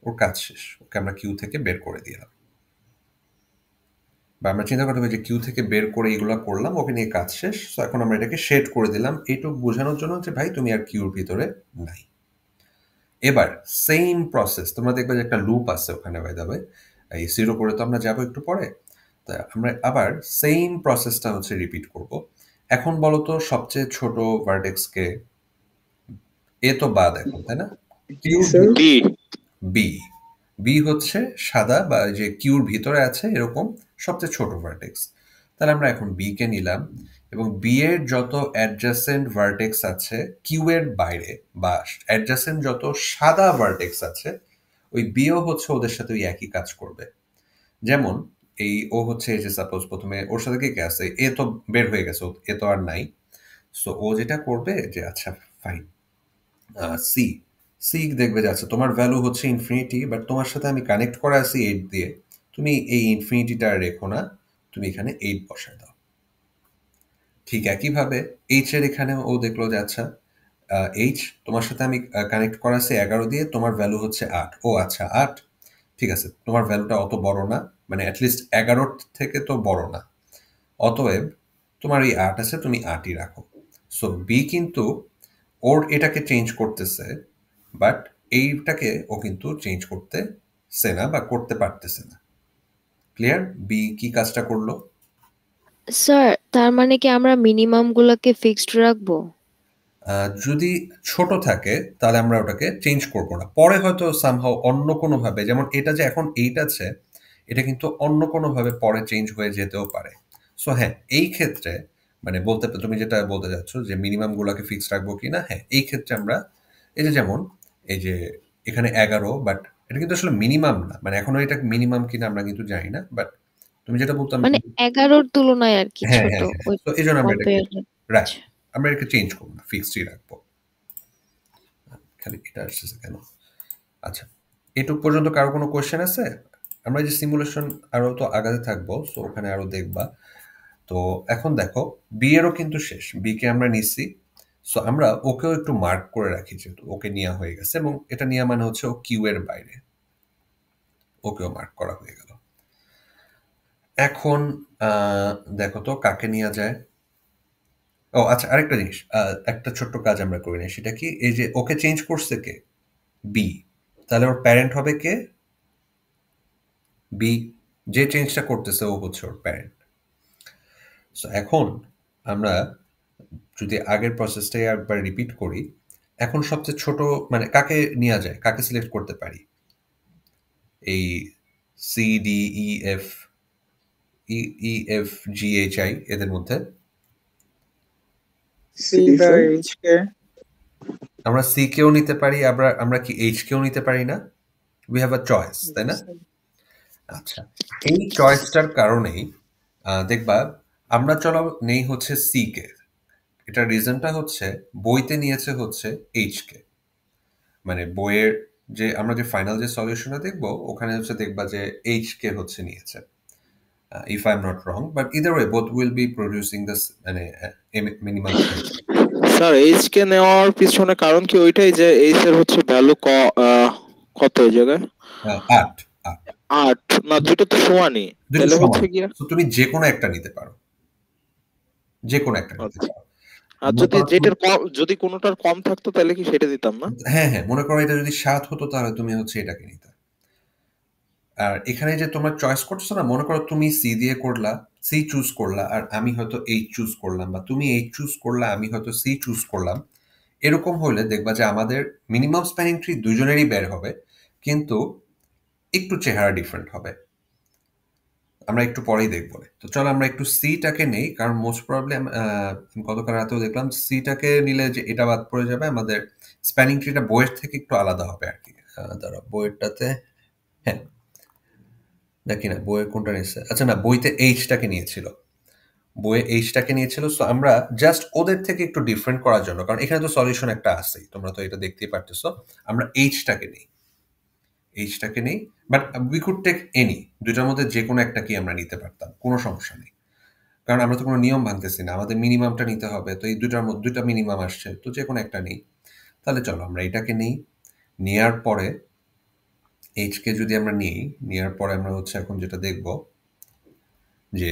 A: ওর কাজ শেষ, ওকে আমরা কিউ থেকে বের করে দিলাম। বা আমরা চিন্তা করতে পারি যে কিউ থেকে বের করে এগুলো করলাম, ওকে নিয়ে কাজ শেষ, সো এখন আমরা এটাকে শেড করে দিলাম এইটুকু বোঝানোর জন্য যে ভাই তুমি আর কিউর ভিতরে নাই। এবার সেম প্রসেস তোমরা দেখবে যে একটা লুপ আছে ওখানে, বাই দ্য ওয়ে এই 0 করে তো আমরা যাবো একটু পরে, তা আমরা আবার সেম প্রসেসটা হচ্ছে রিপিট করব। এখন বলো তো সবচেয়ে ছোট ভার্টেক্সকে, এ তো বাদ এখন তাই না, কিউর
C: স্যার
D: ডি
A: বি, বি হচ্ছে সাদা বা যে কিউর ভিতরে আছে এরকম সবচেয়ে ছোট ভার্টেক্স। তাহলে আমরা এখন বি কে নিলাম এবং বি এর যত অ্যাডজাসেন্ট ভার্টেক্স আছে কিউ এর বাইরে বা অ্যাডজাসেন্ট যত সাদা ভার্টেক্স আছে ওই বিও হচ্ছে ওদের সাথে ওই একই কাজ করবে। যেমন এই ও হচ্ছে এই যে সাপোজ প্রথমে ওর সাথে কে কে আছে, এ তো বের হয়ে গেছে, এ তো আর নাই। সো ও যেটা করবে যে আচ্ছা ফাইন সি, সি দেখবে যে আচ্ছা তোমার ভ্যালু হচ্ছে ইনফিনিটি বাট তোমার সাথে আমি কানেক্ট করা আছি 8 দিয়ে, তুমি এই ইনফিনিটিটা রেখো না, তুমি এখানে 8 বসায় দাও। ঠিক একইভাবে এইচ এর এখানে ও দেখলো যে আচ্ছা এইচ তোমার সাথে আমি কানেক্ট করা আছে 11 দিয়ে, তোমার ভ্যালু হচ্ছে 8, ও আচ্ছা 8 ঠিক আছে, তোমার ভ্যালুটা অত বড় না, মানে অ্যাটলিস্ট 11 থেকে তো বড় না, অতএব তোমার এই 8 আছে তুমি 8ই রাখো। সো বি কিন্তু ওর এটাকে চেঞ্জ করতেছে বাট এইটাকে ও কিন্তু চেঞ্জ করতেছে না বা করতে পারতেছে না। ক্লিয়ার? বি কি কাজটা করলো?
E: স্যার তার মানে কি আমরা মিনিমাম গুলোকে ফিক্সড রাখবো?
A: যদি ছোট থাকে তাহলে আমরা ওটাকে চেঞ্জ করব না, পরে হয়তো সামহাও অন্য কোনোভাবে, যেমন এটা যে এখন 8 আছে এটা কিন্তু অন্য কোনোভাবে পরে চেঞ্জ হয়ে যেতেও পারে। সো হ্যাঁ এই ক্ষেত্রে মানে বলতে তুমি যেটা বলতে যাচ্ছ যে মিনিমাম গুলাকে ফিক্স রাখবো কি না, হ্যাঁ এই ক্ষেত্রে আমরা এই যে যেমন এই যে এখানে 11 বাট এটা কিন্তু আসলে মিনিমাম না, মানে এখনো এটা মিনিমাম কিনা আমরা কিন্তু জানি না, বাট তুমি যেটা বলতাম
E: মানে 11-র তুলনায় আর কি
A: হ্যাঁ
E: ছোট
A: হ্যাঁ হ্যাঁ,
E: ওই
A: তো এই জন্য আমরা এটাকে
E: কম্পেয়ার।
A: রাইট, আমরা এটাকে চেঞ্জ করবো না, ফিক্সডই রাখবো। খালি এটা আসছে কেন? আচ্ছা এটুক পর্যন্ত কারো কোনো কোয়েশ্চেন আছে? আমরা যে সিমুলেশন আরো তো আগাতে থাকবো, সো ওখানে আরো দেখবা। তো এখন দেখো বি এরও কিন্তু শেষ, বি কে আমরা নিচ্ছি, সো আমরা ওকেও একটু মার্ক করে রাখি যেহেতু ওকে নেওয়া হয়ে গেছে এবং এটা নেওয়া মানে হচ্ছে ও কিউ এর বাইরে, ওকেও মার্ক করা হয়ে গেল। এখন দেখো তো কাকে নেওয়া যায়। ও আচ্ছা, আরেকটা জিনিস, একটা ছোট্ট কাজ আমরা করি না, সেটা কি, এই যে ওকে চেঞ্জ করছে কে, বি, তাহলে ওর প্যারেন্ট হবে কে, বি, যে চেঞ্জটা করতেছে ও হচ্ছে ওর প্যারেন্ট। সো এখন আমরা যদি আগের প্রসেসটাই একবার রিপিট করি, এখন সবচেয়ে ছোট মানে কাকে নেওয়া যায়, কাকে সিলেক্ট করতে পারি এই C D E F E F G H I এদের মধ্যে?
F: সি বা এইচ কে
A: আমরা সি কেও নিতে পারি, আমরা কি এইচ কেও নিতে পারি না? উই হ্যাভ আ চয়েস, তাই না? আচ্ছা, এই চয়েসটার কারণেই দেখবা আমরা চলো নেই হচ্ছে সি কে। এটার রিজনটা হচ্ছে বইতে নিয়েছে হচ্ছে এইচ কে, মানে বইয়ের যে আমরা যে ফাইনাল যে সলিউশনটা দেখবো ওখানে হচ্ছে দেখবা যে এইচ কে হচ্ছে নিয়েছে, if I'm not wrong, but either way both will be producing this মানে minimal
D: স্যার এইচ কে নেওয়ার পিছনে কারণ কি ওইটাই যে এইচ এর হচ্ছে ভ্যালু কত এই জায়গায়?
A: 8
D: 8 না, দুটো তো সমানই,
A: দুটো
D: তাহলে
A: সমান,
D: হচ্ছে কি?
A: তো তুমি যে কোনো একটা নিতে পারো, যে কোনো একটা নিতে পারো।
D: আর যদি যেটার কম, যদি কোনোটার কম থাকতো তাহলে কি সেটা দিতাম না?
A: হ্যাঁ হ্যাঁ, মনে করো এটা যদি 7 হতো তাহলে তুমি হচ্ছে এটাকে নিতে। আর এখানে যে তোমরা চয়েস করছো না, মনে করো তুমি সি দিয়ে করলা, সি চুজ করলা, আর আমি হয়তো এইচ চুজ করলাম, বা তুমি এইচ চুজ করলা আমি হয়তো সি চুজ করলাম, এরকম হলে দেখবা যে আমাদের মিনিমাম স্প্যানিং ট্রি দুজনেরই বের হবে, কিন্তু একটু চেহারা ডিফারেন্ট হবে, আমরা একটু পরেই দেখবো। তো চলো আমরা একটু সিটাকে নেই, কারণ মোস্ট প্রবলেম গতকাল রাতেও দেখলাম সিটাকে নিলে যে এটা বাদ পড়ে যাবে, আমাদের স্প্যানিং ট্রিটা বইয়ের থেকে একটু আলাদা হবে আর কি। দাঁড়া, বইয়েরটাতে, হ্যাঁ দেখি না বইয়ের কোনটা নিয়েছে, আচ্ছা না বইতে এইচটাকে নিয়েছিল, বইয়ে এইচটাকে নিয়েছিল। সো আমরা জাস্ট ওদের থেকে একটু ডিফারেন্ট করার জন্য, কারণ এখানে তো সলিউশন একটা আছেই, তোমরা তো এটা দেখতেই পারতেছো, আমরা এইচটাকে নেই, এইচটাকে নেই, but we could take any, দুইটার মধ্যে যে কোনো একটা কি আমরা নিতে পারতাম, কোনো সমস্যা নেই, কারণ আমরা তো কোনো নিয়ম ভাঙতেছি না, আমাদের মিনিমামটা নিতে হবে, তো এই দুইটার মধ্যে দুইটা মিনিমাম আসছে, তো যে কোনো একটা নেই। তাহলে চলো আমরা এটাকে নেই, নেওয়ার পরে এইচকে যদি আমরা নিই, নেওয়ার পরে আমরা হচ্ছে এখন যেটা দেখব যে,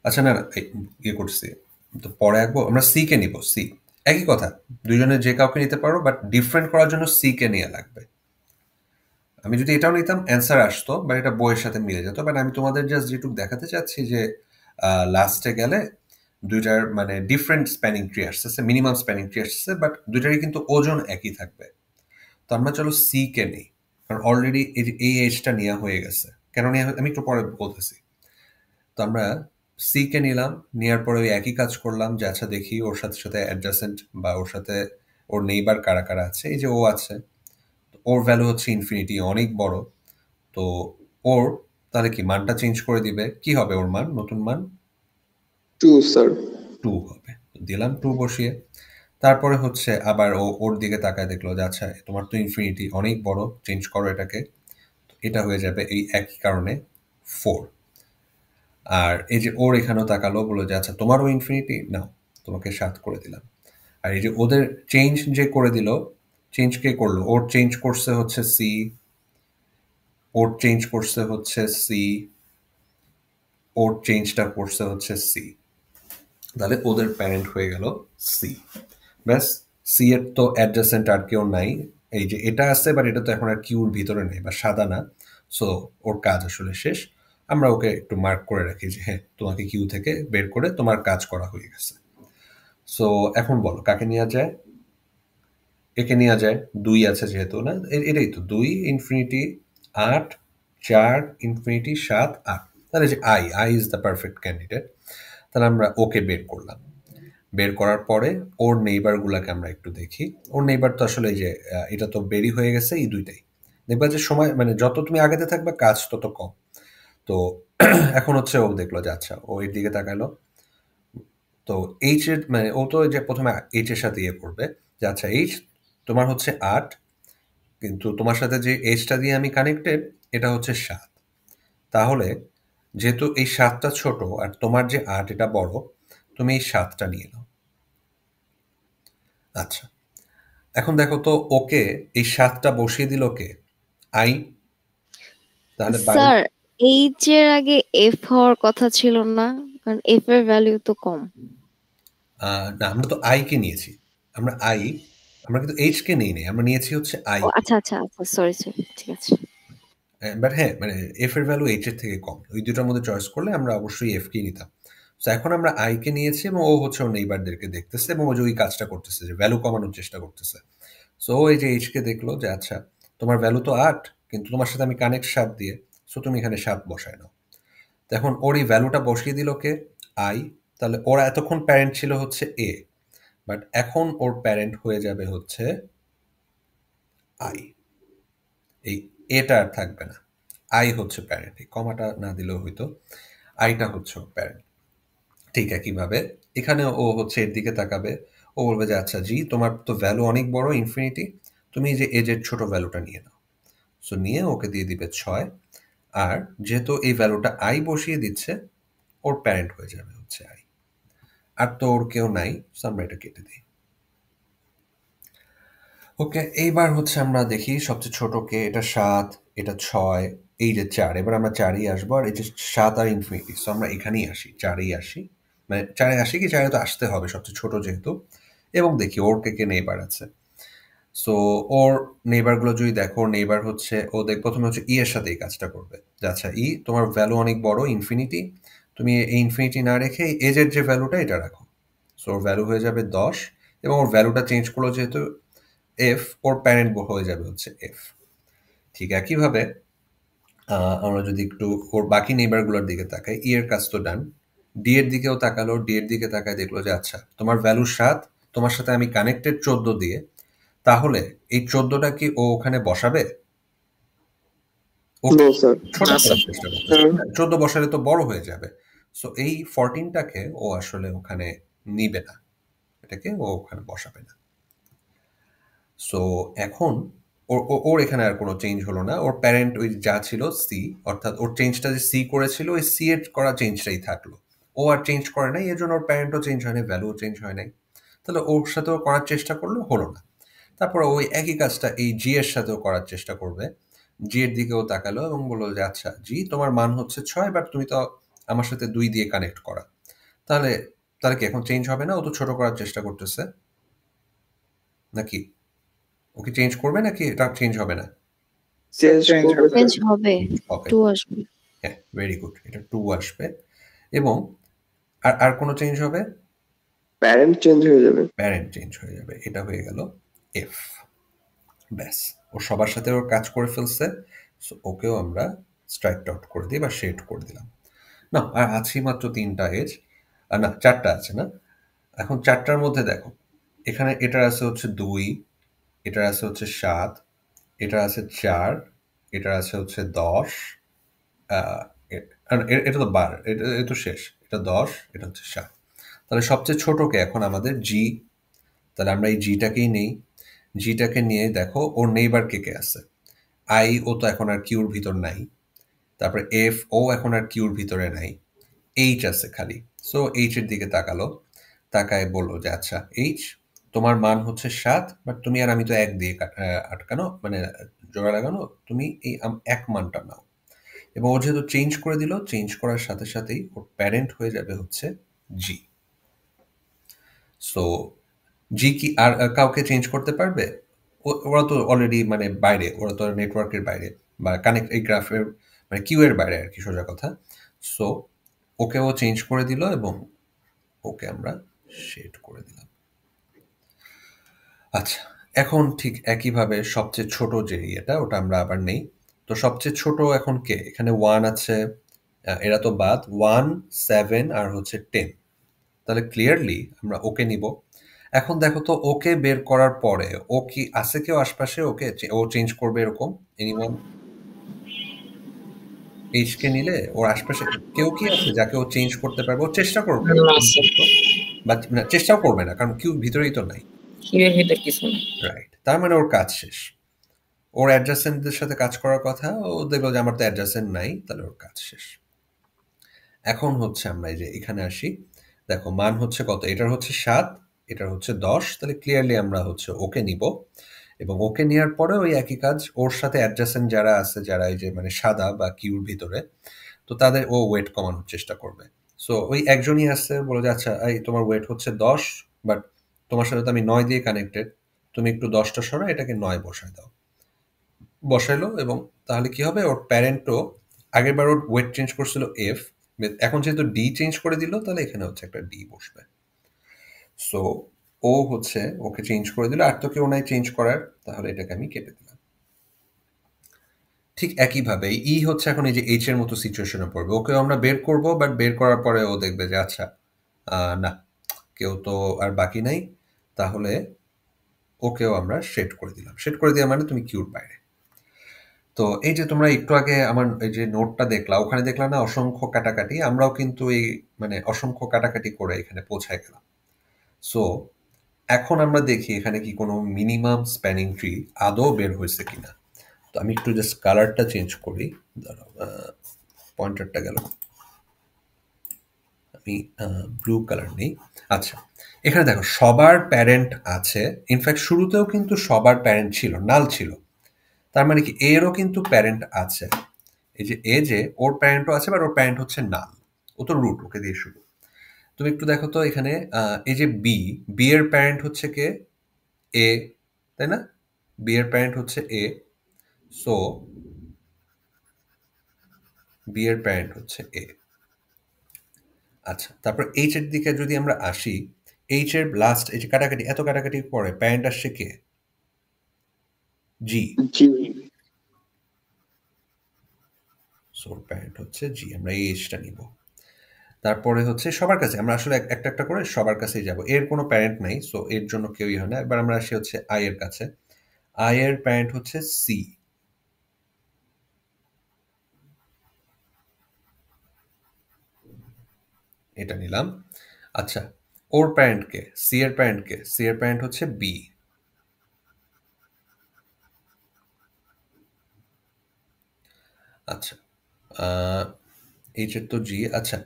A: আচ্ছা না ইয়ে করছি, তো পরে আঁকবো, আমরা সি কে নিব, সি একই কথা, দুইজনের যে কাউকে নিতে পারো, বাট ডিফারেন্ট করার জন্য সি কে নেওয়া লাগবে। আমি যদি এটাও নিতাম অ্যান্সার আসতো, বাট এটা বইয়ের সাথে মিলে যেত, বাট আমি তোমাদের জাস্ট যেটুকু দেখাতে চাচ্ছি যে লাস্টে গেলে দুইটার মানে ডিফারেন্ট স্প্যানিং ট্রি আসতেছে, মিনিমাম স্প্যানিং ট্রি আসতেছে, বাট দুইটারই কিন্তু ওজন একই থাকবে। তো আমরা চলো সি কে নেই, কারণ অলরেডি এই এজটা নেওয়া হয়ে গেছে, কেন নেওয়া, আমি একটু পরে বলতেছি। তো আমরা সি কে নিলাম, নেওয়ার পরে ওই একই কাজ করলাম যে আচ্ছা দেখি ওর সাথে সাথে অ্যাডজাসেন্ট বা ওর সাথে ওর নেইবার কারা কারা আছে, এই যে ও আছে, ওর ভ্যালু হচ্ছে ইনফিনিটি, অনেক বড়, তো ওর তাহলে কি মানটা চেঞ্জ করে দিবে, কি হবে ওর মান, নতুন মান
C: 2 স্যার।
A: 2 হবে, দিলাম 2 বসিয়ে। তারপরে হচ্ছে আবার ও ওর দিকে তাকায় দেখলো যে আচ্ছা তোমার তো ইনফিনিটি অনেক বড়, চেঞ্জ করো এটাকে, এটা হয়ে যাবে এই একই কারণে 4। আর এই যে ওর এখানেও তাকালো, বললো যে আচ্ছা তোমারও ইনফিনিটি নাও, তোমাকে 7 করে দিলাম। আর এই যে ওদের চেঞ্জ যে করে দিল, চেঞ্জ কে করলো, ওর চেঞ্জ করছে হচ্ছে সি, ওর চেঞ্জ করছে হচ্ছে সি, ওর চেঞ্জটা করছে হচ্ছে সি, তাহলে ওদের প্যারেন্ট হয়ে গেল সি। ব্যাস, সি এর তো অ্যাডজাসেন্ট আর কেউ নাই, এই যে এটা আছে, বাট এটা তো এখন আর কিউর ভিতরে নেই বা সাদা না, সো ওর কাজ আসলে শেষ। আমরা ওকে একটু মার্ক করে রাখি যে হ্যাঁ তোমাকে কিউ থেকে বের করে তোমার কাজ করা হয়ে গেছে। সো এখন বলো কাকে নেওয়া যায়, একে নেওয়া যায়, 2 আছে যেহেতু, না এটাই তো 2 ইনফিনিটি 8 4 ইনফিনিটি 7 8, তাহলে যে I is the perfect candidate. তাহলে আমরা ওকে বের করলাম, বের করার পরে ওর নেইবারগুলোকে আমরা একটু দেখি। ওর নেইবার তো আসলে এই যে এটা তো বেরি হয়ে গেছে, এই দুইটাই দেখবা যে সময় মানে যত তুমি আগেতে থাকবে কাজ তত কম। তো এখন হচ্ছে ও দেখলো যে আচ্ছা ও এর দিকে তাকালো, তো এইচ এর মানে ও তো যে প্রথমে এইচ এর সাথে ইয়ে করবে যে আচ্ছা এইচ তোমার হচ্ছে 8, কিন্তু তোমার সাথে যে এইচটা দিয়ে আমি কানেক্টেড এটা হচ্ছে 7, তাহলে যেহেতু এই 7টা ছোট আর তোমার যে 8 এটা বড়, তুমি এই 7টা নিয়ে নাও। আচ্ছা এখন দেখো তো ওকে এই 7টা বসিয়ে দিল কে, আই, তাহলে
E: স্যার এইচ এর আগে এফ হওয়ার কথা ছিল না? কারণ এফ এর ভ্যালু তো কম।
A: না, আমরা তো আই কে নিয়েছি। আমরা কিন্তু এইচ কে নেই নাই, আমরা নিয়েছি হচ্ছে আই।
E: ও আচ্ছা আচ্ছা আচ্ছা, সরি সরি, ঠিক আছে।
A: বাট হ্যাঁ, মানে এফ এর ভ্যালু এইচ এর থেকে কম, ওই দুটার মধ্যে চয়েস করলে আমরা অবশ্যই এফ কে নিতাম। তো এখন আমরা আই কে নিয়েছি এবং ও হচ্ছে ওর নেইবারদেরকে দেখতেছে এবং ও যে ওই কাজটা করতেছে, যে ভ্যালু কমানোর চেষ্টা করতেছে। সো এই যে এইচ কে দেখলো যে আচ্ছা তোমার ভ্যালু তো 8, কিন্তু তোমার সাথে আমি কানেক্ট 7 দিয়ে, সো তুমি এখানে 7 বসায় নাও। তো এখন ওর এই ভ্যালুটা বসিয়ে দিল কে? আই। তাহলে ওরা এতক্ষণ প্যারেন্ট ছিল হচ্ছে এ, বাট এখন ওর প্যারেন্ট হয়ে যাবে হচ্ছে আই। এই এটা আর থাকবে না, আই হচ্ছে প্যারেন্ট। এই কমাটা না দিলেও হইতো, আইটা হচ্ছে ওর প্যারেন্ট। ঠিক একইভাবে এখানে ও হচ্ছে এর দিকে তাকাবে, ও বলবে যে আচ্ছা জি তোমার তো ভ্যালু অনেক বড় ইনফিনিটি, তুমি যে এজের ছোট ভ্যালুটা নিয়ে নাও। সো নিয়ে ওকে দিয়ে দিবে 6, আর যেহেতু এই ভ্যালুটা আই বসিয়ে দিচ্ছে, ওর প্যারেন্ট হয়ে যাবে হচ্ছে আই। আর তো ওর কেউ নাই, সো আমরা এটা কেটে দিই। ওকে, এইবার হচ্ছে আমরা দেখি সবচেয়ে ছোটকে, এটা 7, এটা 6, এই যে 4, এবার আমরা 4ই আসবো। আর এই যে 7 আর ইনফিনিটি, সো আমরা এখানেই আসি, 4এই আসি, মানে 4এ আসি কি 4এ তো আসতে হবে সবচেয়ে ছোট যেহেতু। এবং দেখি ওর কে কে নেইবার আছে। সো ওর নেইবারগুলো যদি দেখো, নেইবার হচ্ছে ও প্রথমে হচ্ছে ই এর সাথে এই কাজটা করবে যে আচ্ছা ই তোমার ভ্যালু অনেক বড় ইনফিনিটি, তুমি এই ইনফিনিটি না রেখে এজের যে ভ্যালুটা এটা রাখো। সো ওর ভ্যালু হয়ে যাবে 10, এবং ওর ভ্যালুটা চেঞ্জ করলো যেহেতু এফ, ওর প্যারেন্ট হয়ে যাবে হচ্ছে এফ। ঠিক একইভাবে আমরা যদি একটু ওর বাকি নেইবারগুলোর দিকে তাকাই, ই এর কাজ তো ডান, ডি এর দিকেও তাকালো, ডি এর দিকে তাকায় দেখলো যে আচ্ছা তোমার ভ্যালু 7, তোমার সাথে আমি কানেক্টেড 14 দিয়ে, তাহলে এই 14টা কি ও ওখানে বসাবে? ও
C: নো স্যার।
A: ছোট
B: না,
A: করার
B: স্যার।
A: চেষ্টা করতেছে, 14 বসালে তো বড় হয়ে যাবে। সো এই 14টাকে ও আসলে ওখানে নিবে না, এটাকে ও ওখানে বসাবে না। সো এখন ওর এখানে আর কোনো চেঞ্জ হলো না, ওর প্যারেন্ট ওই যা ছিল সি, অর্থাৎ ওর চেঞ্জটা যে সি করেছিল ওই সি এর করা চেঞ্জটাই থাকলো, ও আর চেঞ্জ করে নাই, এর জন্য ওর প্যারেন্টও চেঞ্জ হয় নাই, ভ্যালুও চেঞ্জ হয় নাই। তাহলে ওর সাথেও করার চেষ্টা করলো, হলো না। তারপর ওই একই কাজটা এই জি এর সাথেও করার চেষ্টা করবে, জি এর দিকেও তাকালো এবং বললো যে আচ্ছা জি তোমার মান হচ্ছে 6, বাট তুমি তো আমার সাথে 2 দিয়ে কানেক্ট করা, তাহলে তাহলে কি এখন চেঞ্জ হবে না? ও তো ছোট করার চেষ্টা করতেছে নাকি? ওকে চেঞ্জ করবে নাকি এটা চেঞ্জ হবে না?
C: চেঞ্জ
F: Change
C: করবে
E: চেঞ্জ হবে,
A: ওকে,
E: 2 আসবে।
A: হ্যাঁ ভেরি গুড, এটা 2 আসবে। এবং আর আর কোনো চেঞ্জ হবে?
C: প্যারেন্ট চেঞ্জ হয়ে যাবে।
A: প্যারেন্ট চেঞ্জ হয়ে যাবে, এটা হয়ে গেল এফ। ব্যাস, ও সবার সাথে ওর কাজ করে ফেলছে, সো ওকেও আমরা স্ট্রাইক আউট করে দিই বা শেড করে দিলাম। না, আর আছেই মাত্র 3টা এজ, আর না 4টা আছে না। এখন 4টার মধ্যে দেখো, এখানে এটার আছে হচ্ছে 2, এটার আছে হচ্ছে 7, এটার আছে 4, এটার আছে হচ্ছে 10, আর এটা তো 12, এটা তো শেষ, এটা 10, এটা হচ্ছে 7। তাহলে সবচেয়ে ছোটকে এখন আমাদের জি, তাহলে আমরা এই জিটাকেই নেই। জিটাকে নিয়ে দেখো ওর নেইবার কে কে আছে। আই, ও তো এখন আর কিউর ভিতর নাই। তারপরে এফ, ও এখন আর কিউর ভিতরে নাই। এইচ আছে খালি, সো এইচ এর দিকে তাকালো, তাকায় বললো যে আচ্ছা এইচ তোমার মান হচ্ছে 7, বাট তুমি আর আমি তো 1 দিয়ে আটকানো, মানে জোড়া লাগানো, তুমি এই 1 মানটা নাও। এবং ও যেহেতু চেঞ্জ করে দিল, চেঞ্জ করার সাথে সাথেই ওর প্যারেন্ট হয়ে যাবে হচ্ছে জি। সো জি কি আর কাউকে চেঞ্জ করতে পারবে? ওরা তো অলরেডি মানে বাইরে, ওরা তো নেটওয়ার্কের বাইরে বা কানেক্ট এই গ্রাফের মানে কিউ এর বাইরে আর কি, সোজা কথা। সো ওকে ও চেঞ্জ করে দিল এবং ওকে আমরা শেড করে দিলাম। আচ্ছা, এখন ঠিক একইভাবে সবচেয়ে ছোট যে ইয়েটা, ওটা আমরা আবার নেই। তো সবচেয়ে ছোট এখন কে? এখানে 1 আছে, এরা তো বাদ, 1, 7 আর হচ্ছে 10। তাহলে ক্লিয়ারলি আমরা ওকে নিব। এখন দেখো তো ওকে বের করার পরে ও কি আছে কেউ আশপাশে ওকে ও চেঞ্জ করবে এরকম? এনিওয়ান? এইচ কে নিলে ওর আশপাশে কেউ কি আছে যাকে ও চেঞ্জ করতে পারবে? ও চেষ্টা করবে,
B: না, স্যার।
A: বাট না, চেষ্টাও করবে না, কারণ কিউ ভিতরেই তো নাই।
B: কিউয়ের ভিতর কিছু নেই।
A: রাইট, তার মানে ওর কাজ শেষ। ওর অ্যাডজাসেন্টদের সাথে কাজ করার কথা, ও দেখলো যে আমার তো অ্যাডজাসেন্ট নাই, তাহলে ওর কাজ শেষ। এখন হচ্ছে আমরা এই যে এখানে আসি, দেখো মান হচ্ছে কত, এটার হচ্ছে 7, এটার হচ্ছে 10, তাহলে ক্লিয়ারলি আমরা হচ্ছে ওকে নিব। এবং ওকে নেওয়ার পরে ওই একই কাজ, ওর সাথে অ্যাডজাসেন্ট যারা আছে, যারা এই যে মানে সাদা বা কিউর ভিতরে, তো তাদের ও ওয়েট কমানোর চেষ্টা করবে। সো ওই একজনই আসছে, বলে যে আচ্ছা এই তোমার ওয়েট হচ্ছে 10, বাট তোমার সাথে তো আমি 9 দিয়ে কানেক্টেড, তুমি একটু 10টা সরা এটাকে 9 বসায় দাও। বসাইলো, এবং তাহলে কি হবে, ওর প্যারেন্টও আগেরবার ওর ওয়েট চেঞ্জ করছিল এফ, এখন যেহেতু ডি চেঞ্জ করে দিল, তাহলে এখানে হচ্ছে একটা ডি বসবে। সো ও হচ্ছে ওকে চেঞ্জ করে দিল, আর তো কেউ নাই চেঞ্জ করার, তাহলে এটাকে আমি কেটে দিলাম। ঠিক একইভাবে ই হচ্ছে এখন এই যে এইচ এর মতো সিচুয়েশনে পড়বে, ওকেও আমরা বের করব, বাট বের করার পরে ও দেখবে যে আচ্ছা না, কেউ তো আর বাকি নাই, তাহলে ওকেও আমরা শেড করে দিলাম। শেড করে দেওয়া মানে তুমি কিউর বাইরে। তো এই যে তোমরা একটু আগে আমার এই যে নোটটা দেখলা, ওখানে দেখলা না অসংখ্য কাটাকাটি, আমরাও কিন্তু এই মানে অসংখ্য কাটাকাটি করে এখানে পৌঁছায় গেলাম। সো এখন আমরা দেখি এখানে কি কোনো মিনিমাম স্প্যানিং ট্রি আদৌ বের হয়েছে কিনা। তো আমি একটু জাস্ট কালারটা চেঞ্জ করি, দাঁড়াও, পয়েন্টারটা গেল, আমি ব্লু কালার নেই। আচ্ছা, এখানে দেখো সবার প্যারেন্ট আছে, ইনফ্যাক্ট শুরুতেও কিন্তু সবার প্যারেন্ট ছিল, নাল ছিল, তার মানে কি এরও কিন্তু প্যারেন্ট আছে। এই যে এ যে ওর প্যারেন্টও আছে, বাট ওর প্যারেন্ট হচ্ছে নাল, ও তো রুট, ওকে দিয়ে শুরু। তুমি একটু দেখো তো এখানে এই যে বি, বি এর প্যারেন্ট হচ্ছে কে, এ, তাই না? বি এর প্যারেন্ট হচ্ছে এ, সো বি এর প্যারেন্ট হচ্ছে এ। আচ্ছা, তারপর এইচ এর দিকে যদি আমরা আসি, এইচ এর লাস্ট এই যে কাটাকাটি, এত কাটাকাটির পরে প্যারেন্ট আসছে কে, জি,
C: জি
A: সো প্যারেন্ট হচ্ছে জি, আমরা এই এইচটা নিব। তারপরে হচ্ছে সবার কাছে আমরা আসলে একটা একটা করে সবার কাছেই যাব, এর কোনো প্যারেন্ট নাই, সো এর জন্য কেউই হয় না। এবার আমরা আসি হচ্ছে আই এর কাছে, আই এর প্যারেন্ট হচ্ছে সি, এটা নিলাম। আচ্ছা, ওর প্যারেন্ট কে, সি এর প্যারেন্ট কে, সি এর প্যারেন্ট হচ্ছে বি। আচ্ছা, এইচ এর তো জি। আচ্ছা,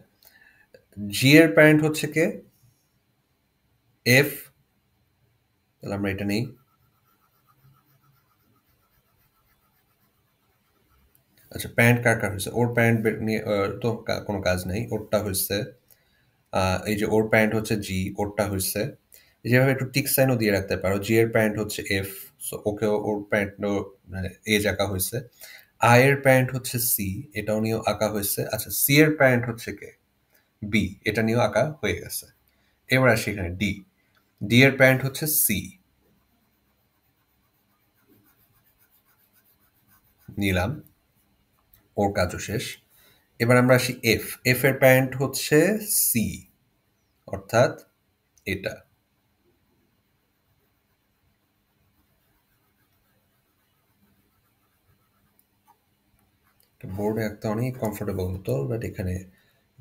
A: জি এর প্যারেন্ট হচ্ছে কে, এফ, তাহলে আমরা এটা নেই। আচ্ছা, প্যারেন্ট কার কার হয়েছে, ওর প্যারেন্ট নিয়ে তো কোনো কাজ নেই, ওরটা হয়েছে। এই যে ওর প্যারেন্ট হচ্ছে জি, ওরটা হয়েছে। যেভাবে একটু টিক সাইনও দিয়ে রাখতে পারো, জি এর প্যারেন্ট হচ্ছে এফ, সো ওকেও ওর প্যারেন্টও মানে এজ আঁকা হয়েছে। আই এর প্যারেন্ট হচ্ছে সি, এটাও নিয়েও আঁকা হয়েছে। আচ্ছা, সি এর প্যারেন্ট হচ্ছে কে, বি, এটা নিয়েও আঁকা হয়ে গেছে। এবার আসি এখানে ডি, ডি এর প্যারেন্ট হচ্ছে সি, নিলাম, ওর কাজও শেষ। এবার আমরা আসি এফ, এফ এর প্যারেন্ট হচ্ছে সি, অর্থাৎ এটা। বোর্ডে একটা অনেক কমফোর্টেবল হতো, বাট এখানে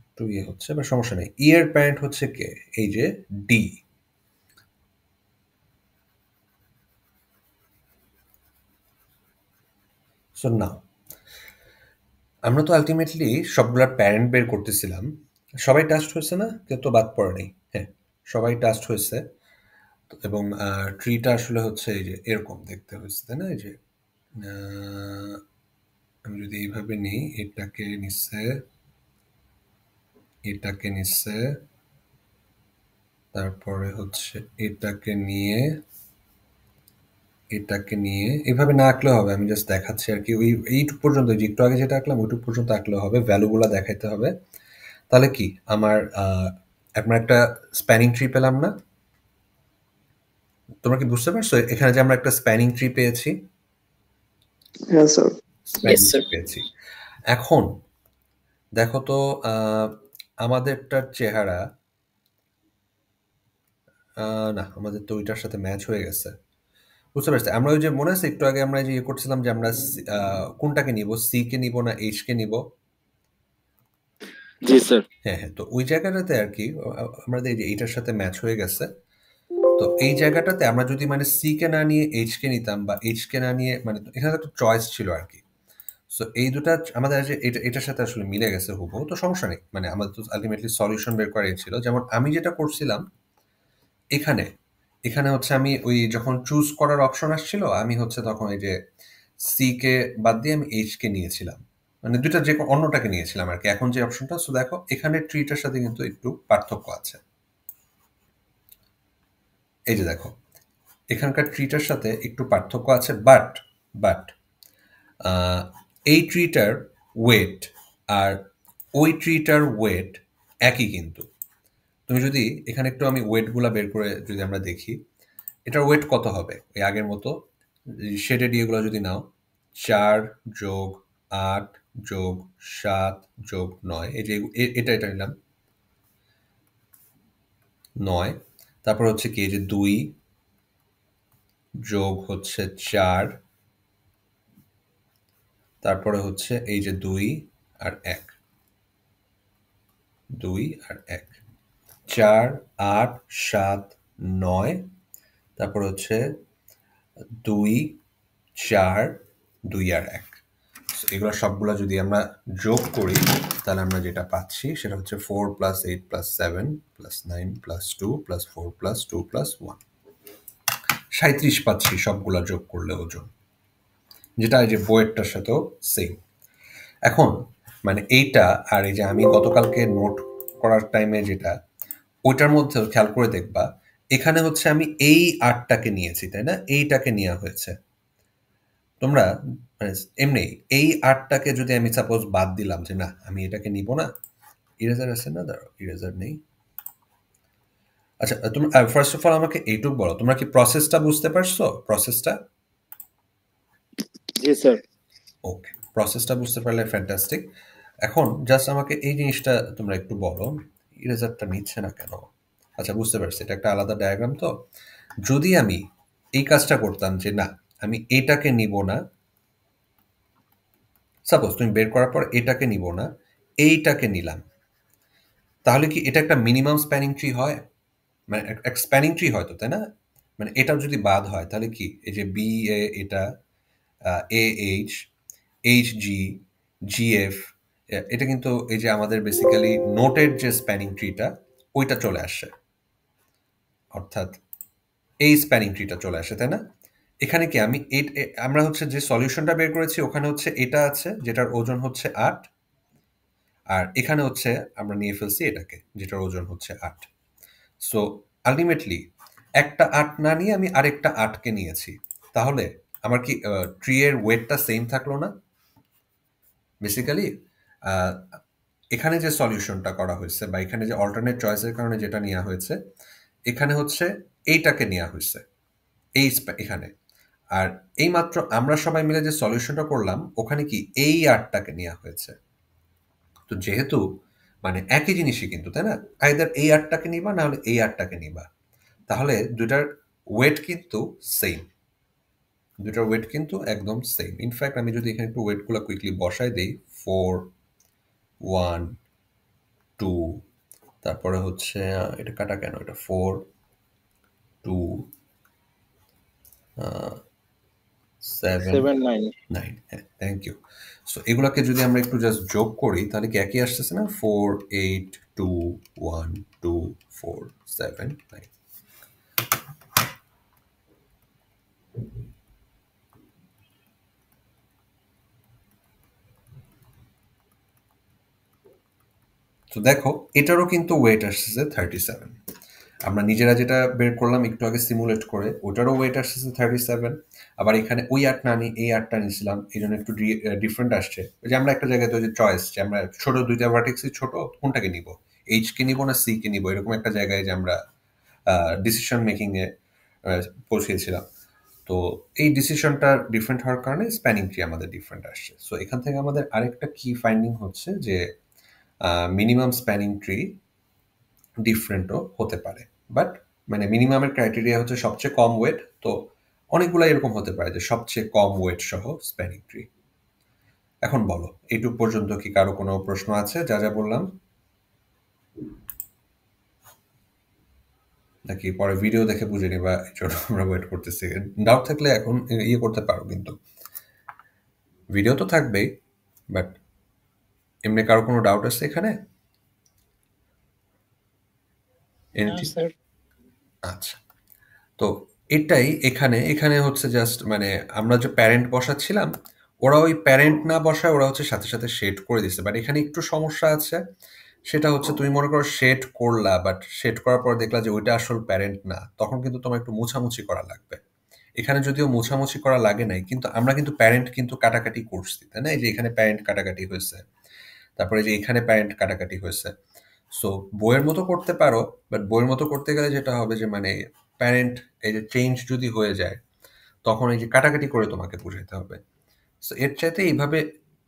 A: একটু ইয়ে হচ্ছে, বা সমস্যা নেই। ই এর প্যারেন্ট হচ্ছে কে, এই যে ডি। সো না, আমরা তো আলটিমেটলি সবগুলার প্যারেন্ট বের করতেছিলাম। সবাই টাস্ট হয়েছে না, কেউ তো বাদ পড়ে নেই। হ্যাঁ, সবাই টাস্ট হয়েছে, এবং ট্রিটা আসলে হচ্ছে এই যে এরকম দেখতে হয়েছে, তাই না? এই যে আমি যদি এইভাবে নিই, এটাকে নিচ্ছে, এটাকে নিচ্ছে, তারপরে হচ্ছে এটাকে নিয়ে, এটাকে নিয়ে, এভাবে না আঁকলেও হবে, আমি জাস্ট দেখাচ্ছি আর কি। ওই এইটুক পর্যন্ত, যে একটু আগে যেটা আঁকলাম ওইটুক পর্যন্ত আঁকলেও হবে, ভ্যালুগুলো দেখাইতে হবে। তাহলে কি আমার আপনার একটা স্প্যানিং ট্রি পেলাম না? তোমরা কি বুঝতে পারছো এখানে যে আমরা একটা স্প্যানিং ট্রি পেয়েছি?
C: হ্যাঁ স্যার।
B: Yes, sir.
A: পেয়েছি। এখন দেখো তো আমাদেরটার চেহারা, না, আমাদের তো ওইটার সাথে ম্যাচ হয়ে গেছে। বুঝতে পারছি, আমরা ওই যে মনে আছে একটু আগে আমরা যে ইয়ে করছিলাম যে আমরা কোনটাকে নিব, সি কে নিব না এইচ কে নিব?
D: জি স্যার।
A: হ্যাঁ হ্যাঁ, তো ওই জায়গাটাতে আর কি আমাদের এই যে এইটার সাথে ম্যাচ হয়ে গেছে। তো এই জায়গাটাতে আমরা যদি মানে সি কে না নিয়ে এইচ কে নিতাম, বা এইচ কে না নিয়ে, মানে এখানে একটা চয়েস ছিল আর কি। সো এই দুটা আমাদের যে এটার সাথে আসলে মিলে গেছে হুবহু, তো সমস্যা নেই, মানে আমাদের তো আলটিমেটলি সলিউশন বের করাই ছিল। যেমন আমি যেটা করছিলাম এখানে, এখানে হচ্ছে আমি ওই যখন চুজ করার অপশন আসছিল, আমি হচ্ছে তখন এই যে সি কে বাদ দিয়ে আমি এইচ কে নিয়েছিলাম। মানে দুইটা যে অন্যটাকে নিয়েছিলাম আর কি, এখন যে অপশনটা। সো দেখো এখানে ট্রিটার সাথে কিন্তু একটু পার্থক্য আছে। এই যে দেখো এখানকার ট্রিটার সাথে একটু পার্থক্য আছে, বাট এই ট্রিটার ওয়েট আর ওই ট্রিটার ওয়েট একই কিন্তু। তুমি যদি এখানে একটু আমি ওয়েটগুলা বের করে যদি আমরা দেখি, এটার ওয়েট কত হবে ওই আগের মতো শেডেড ইয়েগুলো যদি নাও, 4 যোগ 8 যোগ 7 যোগ 9, এই যে এটা নিলাম 9, তারপর হচ্ছে কি এই যে 2 যোগ হচ্ছে 4, তারপরে হচ্ছে এই যে 2 আর 1, 2 আর 1, 4 8 7 9, তারপর হচ্ছে 2 4 2 আর 1। এগুলো সবগুলো যদি আমরা যোগ করি তাহলে আমরা যেটা পাচ্ছি সেটা হচ্ছে 4 + 8 + 7 + 9 + 2 + 4 + 2 + 1, 37 পাচ্ছি সবগুলা যোগ করলে ওজন, যেটা এই যে বইয়েরটার সাথেও সেম। এখন মানে এইটা আর এই যে আমি গতকালকে নোট করার টাইমে যেটা, ওইটার মধ্যেও খেয়াল করে দেখবা এখানে হচ্ছে আমি এই 8টাকে নিয়েছি, তাই না? এইটাকে নেওয়া হয়েছে। তোমরা মানে এমনি এই 8টাকে যদি আমি সাপোজ বাদ দিলাম যে না আমি এটাকে নিব না, ইরেজার আছে না? দাঁড়াও, ইরেজার নেই। আচ্ছা তোমরা ফার্স্ট অফ অল আমাকে এইটুকু বলো, তোমরা কি প্রসেসটা বুঝতে পারছো? প্রসেসটা?
D: জি স্যার।
A: ওকে, প্রসেসটা বুঝতে পারলে ফ্যান্টাস্টিক। এখন জাস্ট আমাকে এই জিনিসটা তোমরা একটু বলো, ইরেজারটা নিচ্ছে না কেন? আচ্ছা বুঝতে পারছি, এটা একটা আলাদা ডায়াগ্রাম। তো যদি আমি এই কাজটা করতাম যে না আমি এটাকে নিব না, সাপোজ তুমি বের করার পর এটাকে নিব না, এইটাকে নিলাম, তাহলে কি এটা একটা মিনিমাম স্প্যানিং ট্রি হয়? মানে এক স্প্যানিং ট্রি হয়তো, তাই না? মানে এটাও যদি বাদ হয় তাহলে কি এই যে বি এ, এটা A H, H G, G F, এটা কিন্তু এই যে আমাদের বেসিক্যালি নোটের যে স্প্যানিং ট্রিটা ওইটা চলে আসে, অর্থাৎ এই স্প্যানিং ট্রিটা চলে আসে, তাই না? এখানে কি আমি আমরা হচ্ছে যে সলিউশনটা বের করেছি ওখানে হচ্ছে এটা আছে যেটার ওজন হচ্ছে 8, আর এখানে হচ্ছে আমরা নিয়ে ফেলছি এটাকে যেটার ওজন হচ্ছে 8। সো আলটিমেটলি একটা 8 না নিয়ে আমি আরেকটা 8কে নিয়েছি, তাহলে আমার কি ট্রি এর ওয়েটটা সেম থাকলো না? বেসিক্যালি এখানে যে সলিউশনটা করা হয়েছে বা এখানে যে অল্টারনেট চয়েসের কারণে যেটা নেওয়া হয়েছে, এখানে হচ্ছে এইটাকে নেওয়া হয়েছে এখানে, আর এইমাত্র আমরা সবাই মিলে যে সলিউশনটা করলাম ওখানে কি এই 8টাকে নেওয়া হয়েছে। তো যেহেতু মানে একই জিনিসই কিন্তু, তাই না? আইদার এই 8টাকে নিবা না হলে এই 8টাকে নিবা, তাহলে দুটার ওয়েট কিন্তু সেম, দুটার ওয়েট কিন্তু একদম সেম। ইনফ্যাক্ট আমি যদি এখানে একটু ওয়েটগুলো কুইকলি বসাই দিই, 4 1 2, তারপরে হচ্ছে এটা কাটা কেন, এটা 4 2 7
D: 7 9।
A: 9, হ্যাঁ থ্যাংক ইউ। সো এগুলোকে যদি আমরা একটু জাস্ট যোগ করি তাহলে কি একই আসতেছে না? 4 8 2 1 2 4 7 9। তো দেখো এটারও কিন্তু ওয়েট আসতেছে 37। আমরা নিজেরা যেটা বের করলাম একটু আগে সিমুলেট করে, ওটারও ওয়েট আসতেছে 37। আবার এখানে ওই 8 না নিয়ে এই 8টা নিয়েছিলাম, এই জন্য একটু ডিফারেন্ট আসছে। ওই যে আমরা একটা জায়গায় তো যে চয়েস, যে আমরা ছোট দুইটা ভার্টেক্সই ছোট, কোনটাকে নিব, এইচ কে নিব না সি কে নিব, এরকম একটা জায়গায় যে আমরা ডিসিশন মেকিংয়ে পৌঁছেছিলাম। তো এই ডিসিশনটা ডিফারেন্ট হওয়ার কারণে স্প্যানিং ট্রি আমাদের ডিফারেন্ট আসছে। সো এখান থেকে আমাদের আরেকটা কি ফাইন্ডিং হচ্ছে যে মিনিমাম স্প্যানিং ট্রি ডিফারেন্টও হতে পারে, বাট মানে মিনিমামের ক্রাইটেরিয়া হচ্ছে সবচেয়ে কম ওয়েট। তো অনেকগুলো এরকম হতে পারে যে সবচেয়ে কম ওয়েট সহ স্প্যানিং ট্রি। এখন বলো এইটুক পর্যন্ত কি কারো কোনো প্রশ্ন আছে যা যা বললাম, নাকি পরে ভিডিও দেখে বুঝে নিবা এই জন্য আমরা ওয়েট করতেছি? ডাউট থাকলে এখন ইয়ে করতে পারো, কিন্তু ভিডিও তো থাকবেই, বাট এমনি কারো কোনো ডাউট আছে এখানে?
F: স্যার
A: আচ্ছা, তো এটাই এখানে এখানে হচ্ছে জাস্ট মানে আমরা যে প্যারেন্ট বসাচ্ছিলাম ওরা ওই প্যারেন্ট না বসায় ওরা হচ্ছে সাথে সাথে শেড করে দিচ্ছে, বাট এখানে একটু সমস্যা আছে। সেটা হচ্ছে তুমি মনে করো শেড করলা, বাট শেড করার পর দেখলা যে ওইটা আসল প্যারেন্ট না, তখন কিন্তু তোমার একটু মোছামুছি করা লাগবে। এখানে যদিও মোছামুছি করা লাগে নাই, কিন্তু আমরা কিন্তু প্যারেন্ট কিন্তু কাটাকাটি করছি, তাই না? এই যে এখানে প্যারেন্ট কাটাকাটি হয়েছে, তারপরে যে এখানে প্যারেন্ট কাটাকাটি হয়েছে। সো বইয়ের মতো করতে পারো, বাট বইয়ের মতো করতে গেলে যেটা হবে যে মানে প্যারেন্ট এই যে চেঞ্জ যদি হয়ে যায় তখন এই যে কাটাকাটি করে তোমাকে বুঝাইতে হবে। সো এর চাইতে এইভাবে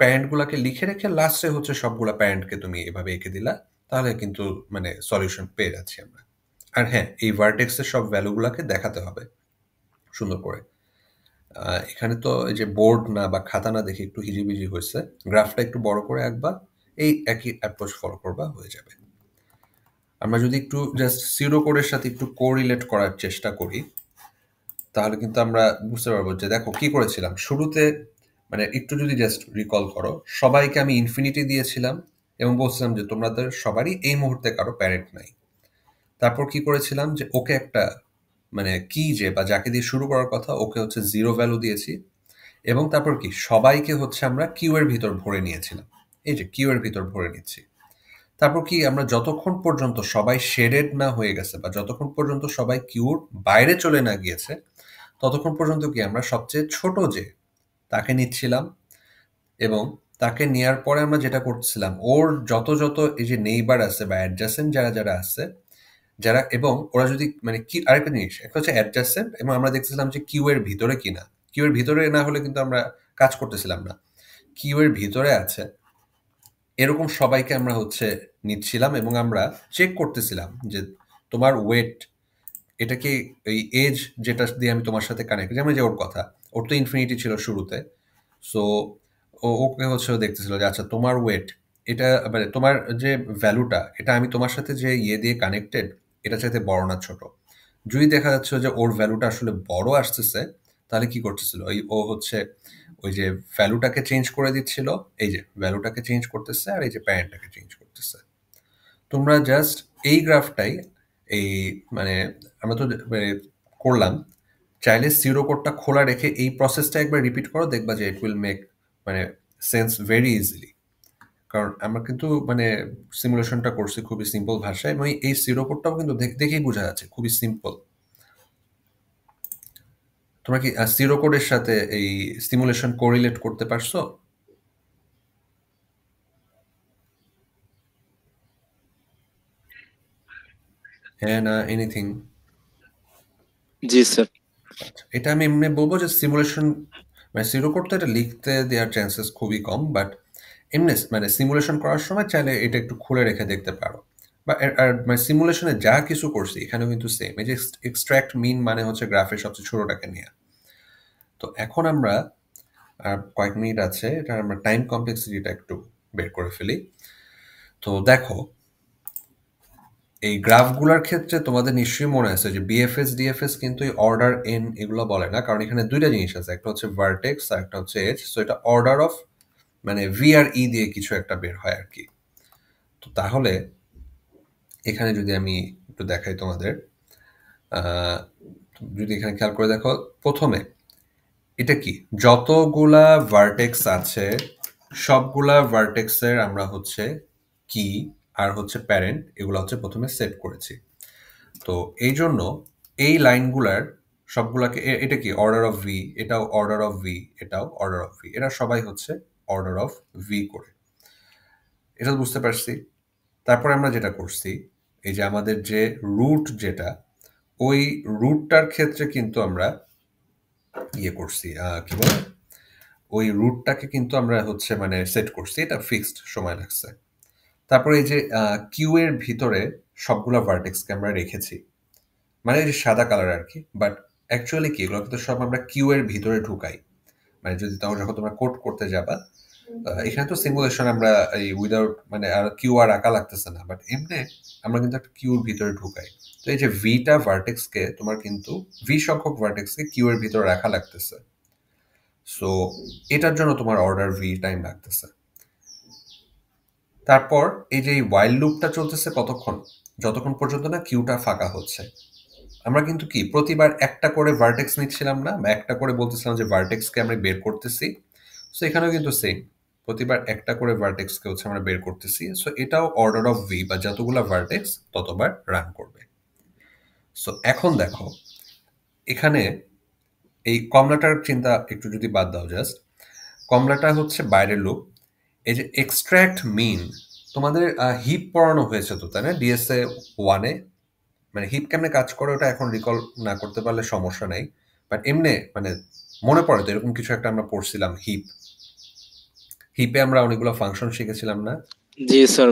A: প্যারেন্টগুলোকে লিখে রেখে লাস্টে হচ্ছে সবগুলা প্যারেন্টকে তুমি এভাবে এঁকে দিলা, তাহলে কিন্তু মানে সলিউশন পেয়ে যাচ্ছি আমরা। আর হ্যাঁ, এই ভার্টেক্সের সব ভ্যালুগুলোকে দেখাতে হবে সুন্দর করে। এখানে তো এই যে বোর্ড না বা খাতা না দেখে একটু হিজিবিজি হয়েছে, গ্রাফটা একটু বড় করে আঁকবা, এই একই অ্যাপ্রোচ ফলো করবা, হয়ে যাবে। আমরা যদি একটু জাস্ট সিউডো কোডের সাথে একটু কোরিলেট করার চেষ্টা করি তাহলে কিন্তু আমরা বুঝতে পারবো যে দেখো কি করেছিলাম শুরুতে। মানে একটু যদি জাস্ট রিকল করো, সবাইকে আমি ইনফিনিটি দিয়েছিলাম এবং বলছিলাম যে তোমাদের সবারই এই মুহূর্তে কারো প্যারেন্ট নাই। তারপর কি করেছিলাম যে ওকে একটা মানে কি যে বা যাকে দিয়ে শুরু করার কথা ওকে হচ্ছে 0 ভ্যালু দিয়েছি, এবং তারপর কি সবাইকে হচ্ছে আমরা কিউ এর ভিতর ভরে নিয়েছিলাম, এই যে কিউ এর ভিতর ভরে নিচ্ছি। তারপর কি আমরা যতক্ষণ পর্যন্ত সবাই শেডেড না হয়ে গেছে বা যতক্ষণ পর্যন্ত সবাই কিউর বাইরে চলে না গিয়েছে ততক্ষণ পর্যন্ত কি আমরা সবচেয়ে ছোট যে তাকে নিচ্ছিলাম, এবং তাকে নেওয়ার পরে আমরা যেটা করছিলাম ওর যত যত এই যে নেইবার আছে বা অ্যাডজাসেন্ট যারা যারা আছে যারা, এবং ওরা যদি মানে কি আরেকটা জিনিস, একটা হচ্ছে অ্যাডজাসেন্ট এবং আমরা দেখতেছিলাম যে কিউ এর ভিতরে কিনা, কিউ এর ভিতরে না হলে কিন্তু আমরা কাজ করতেছিলাম না। কিউ এর ভিতরে আছে এরকম সবাইকে আমরা হচ্ছে নিচ্ছিলাম এবং আমরা চেক করতেছিলাম যে তোমার ওয়েট এটা কি এই এজ যেটা দিয়ে আমি তোমার সাথে কানেক্ট, যেমন যে ওর কথা, ওর তো ইনফিনিটি ছিল শুরুতে। সো ওকে হচ্ছে ও দেখতেছিল যে আচ্ছা তোমার ওয়েট এটা মানে তোমার যে ভ্যালুটা এটা আমি তোমার সাথে যে ইয়ে দিয়ে কানেক্টেড এটা চাইতে বড় না ছোট। যদি দেখা যাচ্ছে যে ওর ভ্যালুটা আসলে বড় আসতেছে তাহলে কি করতেছিল ওই ও হচ্ছে ওই যে ভ্যালুটাকে চেঞ্জ করে দিচ্ছিল, এই যে ভ্যালুটাকে চেঞ্জ করতেছে আর এই যে প্যারেন্টটাকে চেঞ্জ করতেছে। তোমরা জাস্ট এই গ্রাফটাই এই মানে আমরা তো মানে করলাম, চাইলে সিউডো কোডটা খোলা রেখে এই প্রসেসটা একবার রিপিট করো, দেখবা যে ইট উইল মেক মানে সেন্স ভেরি ইজিলি। কারণ আমরা কিন্তু মানে সিমুলেশনটা করছি খুবই সিম্পল ভাষায় এবং এই সিউডো কোডটাও কিন্তু দেখেই বোঝা যাচ্ছে খুবই সিম্পল। তোমরা কি সিউডো কোডের সাথে এই সিমুলেশন কোরিলেট করতে পারছো? হ্যাঁ না এনিথিং?
D: জি স্যার।
A: এটা আমি এমনি বলবো যে সিমুলেশন মানে সিউডো কোড তো এটা লিখতে দেওয়ার চান্সেস খুবই কম, বাট এমনি মানে সিমুলেশন করার সময় চাইলে এটা একটু খুলে রেখে দেখতে পারো। বা আর মানে সিমুলেশনে যা কিছু করছি এখানেও কিন্তু সেম, এই যে এক্সট্রাক্ট মিন মানে হচ্ছে গ্রাফের সবচেয়ে ছোটটাকে নেওয়া। তো এখন আমরা আর কয়েক মিনিট আছে, এটা আমরা টাইম কমপ্লেক্সিটিটা একটু বের করে ফেলি। তো দেখো এই গ্রাফগুলোর ক্ষেত্রে তোমাদের নিশ্চয়ই মনে আছে যে বিএফএস ডিএফএস কিন্তু এই অর্ডার এন এগুলো বলে না, কারণ এখানে দুইটা জিনিস আছে, একটা হচ্ছে ভার্টেক্স আর একটা হচ্ছে এজ। সো এটা অর্ডার অফ মানে ভি আর ই দিয়ে কিছু একটা বের হয় আর কি। তো তাহলে এখানে যদি আমি একটু দেখাই তোমাদের, যদি এখানে খেয়াল করে দেখো প্রথমে এটা কি যতগুলা ভার্টেক্স আছে সবগুলা ভার্টেক্সের আমরা হচ্ছে কি আর হচ্ছে প্যারেন্ট এগুলো হচ্ছে প্রথমে সেট করেছি। তো এই জন্য এই লাইনগুলার সবগুলাকে এটা কি অর্ডার অফ ভি, এটাও অর্ডার অফ ভি, এটাও অর্ডার অফ ভি, এরা সবাই হচ্ছে অর্ডার অফ ভি করে, এটা বুঝতে পারছি। তারপরে আমরা যেটা করছি এই যে আমাদের যে রুট যেটা ওই রুটটার ক্ষেত্রে কিন্তু আমরা ইয়ে করছি কি বলে ওই রুটটাকে কিন্তু আমরা হচ্ছে মানে সেট করছি, এটা ফিক্সড সময় লাগছে। তারপরে এই যে কিউ এর ভিতরে সবগুলো ভার্টেক্সকে আমরা রেখেছি, মানে এই যে সাদা কালার আর কি, বাট অ্যাকচুয়ালি কি এগুলো কিন্তু সব আমরা কিউ এর ভিতরে ঢুকাই। মানে যদি তাও যখন তোমরা কোড করতে যাবা এখানে তো সিমুলেশন আমরা এই উইদাউট মানে আর কিউ আর আঁকা লাগতেছে না, বাট এমনি আমরা কিন্তু একটা কিউর ভিতরে ঢুকাই। তো এই যে ভিটা ভার্টেক্সকে তোমার কিন্তু ভি সংখ্যক ভার্টেক্সকে কিউ এর ভিতরে রাখা লাগতেছে। সো এটার জন্য তোমার অর্ডার ভি টাইম লাগতেছে। তারপর এই যে ওয়াইল লুপটা চলতেছে কতক্ষণ, যতক্ষণ পর্যন্ত না কিউটা ফাঁকা হচ্ছে। আমরা কিন্তু কি প্রতিবার একটা করে ভার্টেক্স নিচ্ছিলাম না, বা একটা করে বলতেছিলাম যে ভার্টেক্সকে আমরা বের করতেছি। সো এখানেও কিন্তু সেম, প্রতিবার একটা করে ভার্টেক্সকে হচ্ছে আমরা বের করতেছি। সো এটাও অর্ডার অফ ভি বা যতগুলো ভার্টেক্স ততবার রান করবে। সো এখন দেখো এখানে এই কমলাটার চিন্তা একটু যদি বাদ দাও, জাস্ট কমলাটা হচ্ছে বাইরের লুপ। এই যে এক্সট্র্যাক্ট মিন, তোমাদের হিপ পড়ানো হয়েছে তো, তাই না, ডিএসএ 1-এ? মানে হিপ কেমনে কাজ করে ওটা এখন রিকল না করতে পারলে সমস্যা নেই, বাট এমনি মানে মনে পড়ে তো এরকম কিছু একটা আমরা পড়ছিলাম। হিপে আমরা অনেকগুলো ফাংশন শিখেছিলাম না?
D: জি স্যার,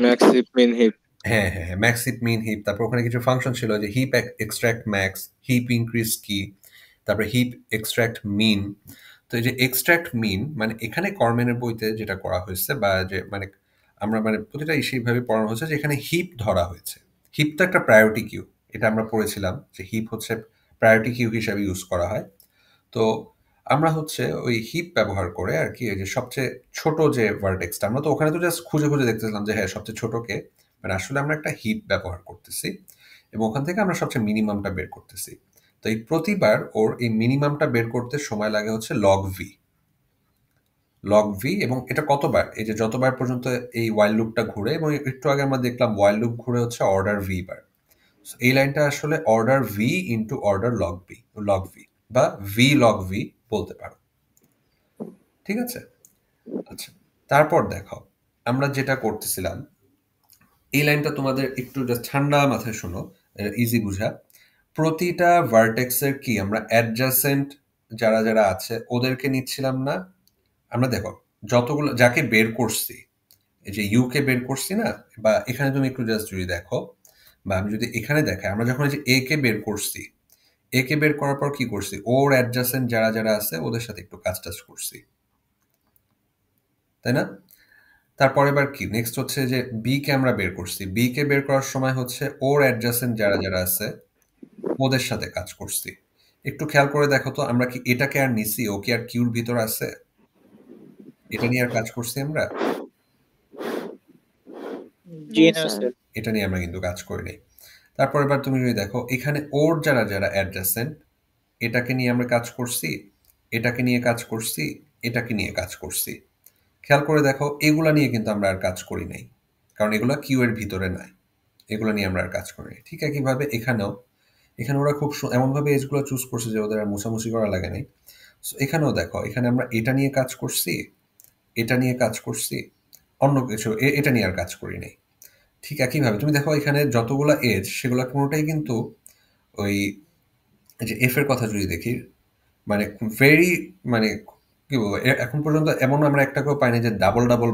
D: ম্যাক্স হিপ মিন হিপ।
A: হ্যাঁ হ্যাঁ হ্যাঁ, ম্যাক্স হিপ মিন হিপ। তারপর ওখানে কিছু ফাংশন ছিল যে heap extract max, heap increase key, তারপরে হিপ এক্সট্রাক্ট মিন। তো এই যে এক্সট্রাক্ট মিন মানে এখানে কর্মেনের বইতে যেটা করা হয়েছে বা যে মানে আমরা মানে প্রতিটা সেইভাবে পড়ানো হচ্ছে যে এখানে হিপ ধরা হয়েছে। হিপ তো একটা প্রায়োরিটি কিউ, এটা আমরা পড়েছিলাম যে হিপ হচ্ছে প্রায়োরিটি কিউ হিসাবে ইউজ করা হয়। তো আমরা হচ্ছে ওই হিপ ব্যবহার করে আর কি ওই যে সবচেয়ে ছোট যে ভার্টেক্সটা, আমরা তো ওখানে তো জাস্ট খুঁজে খুঁজে দেখতেছিলাম যে হ্যাঁ সবচেয়ে ছোটকে, মানে আসলে আমরা একটা হিপ ব্যবহার করতেছি এবং ওখান থেকে আমরা সবচেয়ে মিনিমামটা বের করতেছি। তো এই প্রতিবার ওর এই মিনিমামটা বের করতে সময় লাগে হচ্ছে লগ ভি। এবং এটা কতবার, এই যে যতবার পর্যন্ত এই ওয়াইল লুপটা ঘুরে, এবং একটু আগে আমরা দেখলাম ওয়াইল লুপ ঘুরে হচ্ছে অর্ডার ভি বার। এই লাইনটা আসলে order V into order log V বা ভি লগ ভি বলতে পারো। ঠিক আছে? আচ্ছা, তারপর দেখো আমরা যেটা করতেছিলাম, এই লাইনটা তোমাদের একটু জাস্ট ঠান্ডা মাথায় শোনো, ইজি বুঝা। প্রতিটা ভার্টেক্সের কি আমরা অ্যাডজাসেন্ট যারা যারা আছে ওদেরকে নিচ্ছিলাম না? আমরা দেখো যতগুলো যাকে বের করছি, এই যে ইউকে বের করছি না, বা এখানে তুমি একটু জাস্ট যদি দেখো, বা আমি যদি এখানে দেখাই, আমরা যখন এই যে এ কে বের করছি, এ কে বের করার পর কি করছি, ওর অ্যাডজাসেন্ট যারা যারা আছে ওদের সাথে একটু কাজ টাজ করছি, তাই না? তারপরে এবার কি নেক্সট হচ্ছে যে বি কে আমরা বের করছি, বি কে বের করার সময় হচ্ছে ওর অ্যাডজাসেন্ট যারা যারা আছে ওদের সাথে কাজ করছি। একটু খেয়াল করে দেখো তো, আমরা কি এটাকে আর নিছি, ও কি আর কিউর ভিতর আছে? এটা নিয়ে আর কাজ করছি আমরা?
F: জি
E: No,
F: না
E: sir.
F: স্যার।
A: এটা নিয়ে আমরা কিন্তু কাজ করিনি। তারপর এবার তুমি যদি দেখো এখানে ওর যারা যারা অ্যাডজাসেন্ট, এটাকে নিয়ে আমরা কাজ করছি, এটাকে নিয়ে কাজ করছি, এটাকে নিয়ে কাজ করছি। খেয়াল করে দেখো এগুলা নিয়ে কিন্তু আমরা আর কাজ করি নাই, কারণ এগুলা কিউ এর ভিতরে নাই, এগুলো নিয়ে আমরা আর কাজ করি নাই। ঠিক একইভাবে এখানেও, এখানে ওরা খুব এমনভাবে এজগুলো চুজ করছে যে ওদের আর মোছামুছি করা লাগে নাই। সো এখানেও দেখো, এখানে আমরা এটা নিয়ে কাজ করছি, এটা নিয়ে কাজ করছি, অন্য কিছু এটা নিয়ে আর কাজ করি নাই। ঠিক একইভাবে তুমি দেখো এখানে যতগুলো এজ সেগুলো কোনোটাই কিন্তু ওই যে এফ এর কথা যদি দেখি, মানে ভেরি মানে কি বলবো, এখন পর্যন্ত এমন আমরা একটাকেও পাইনি যে ডাবল ডাবল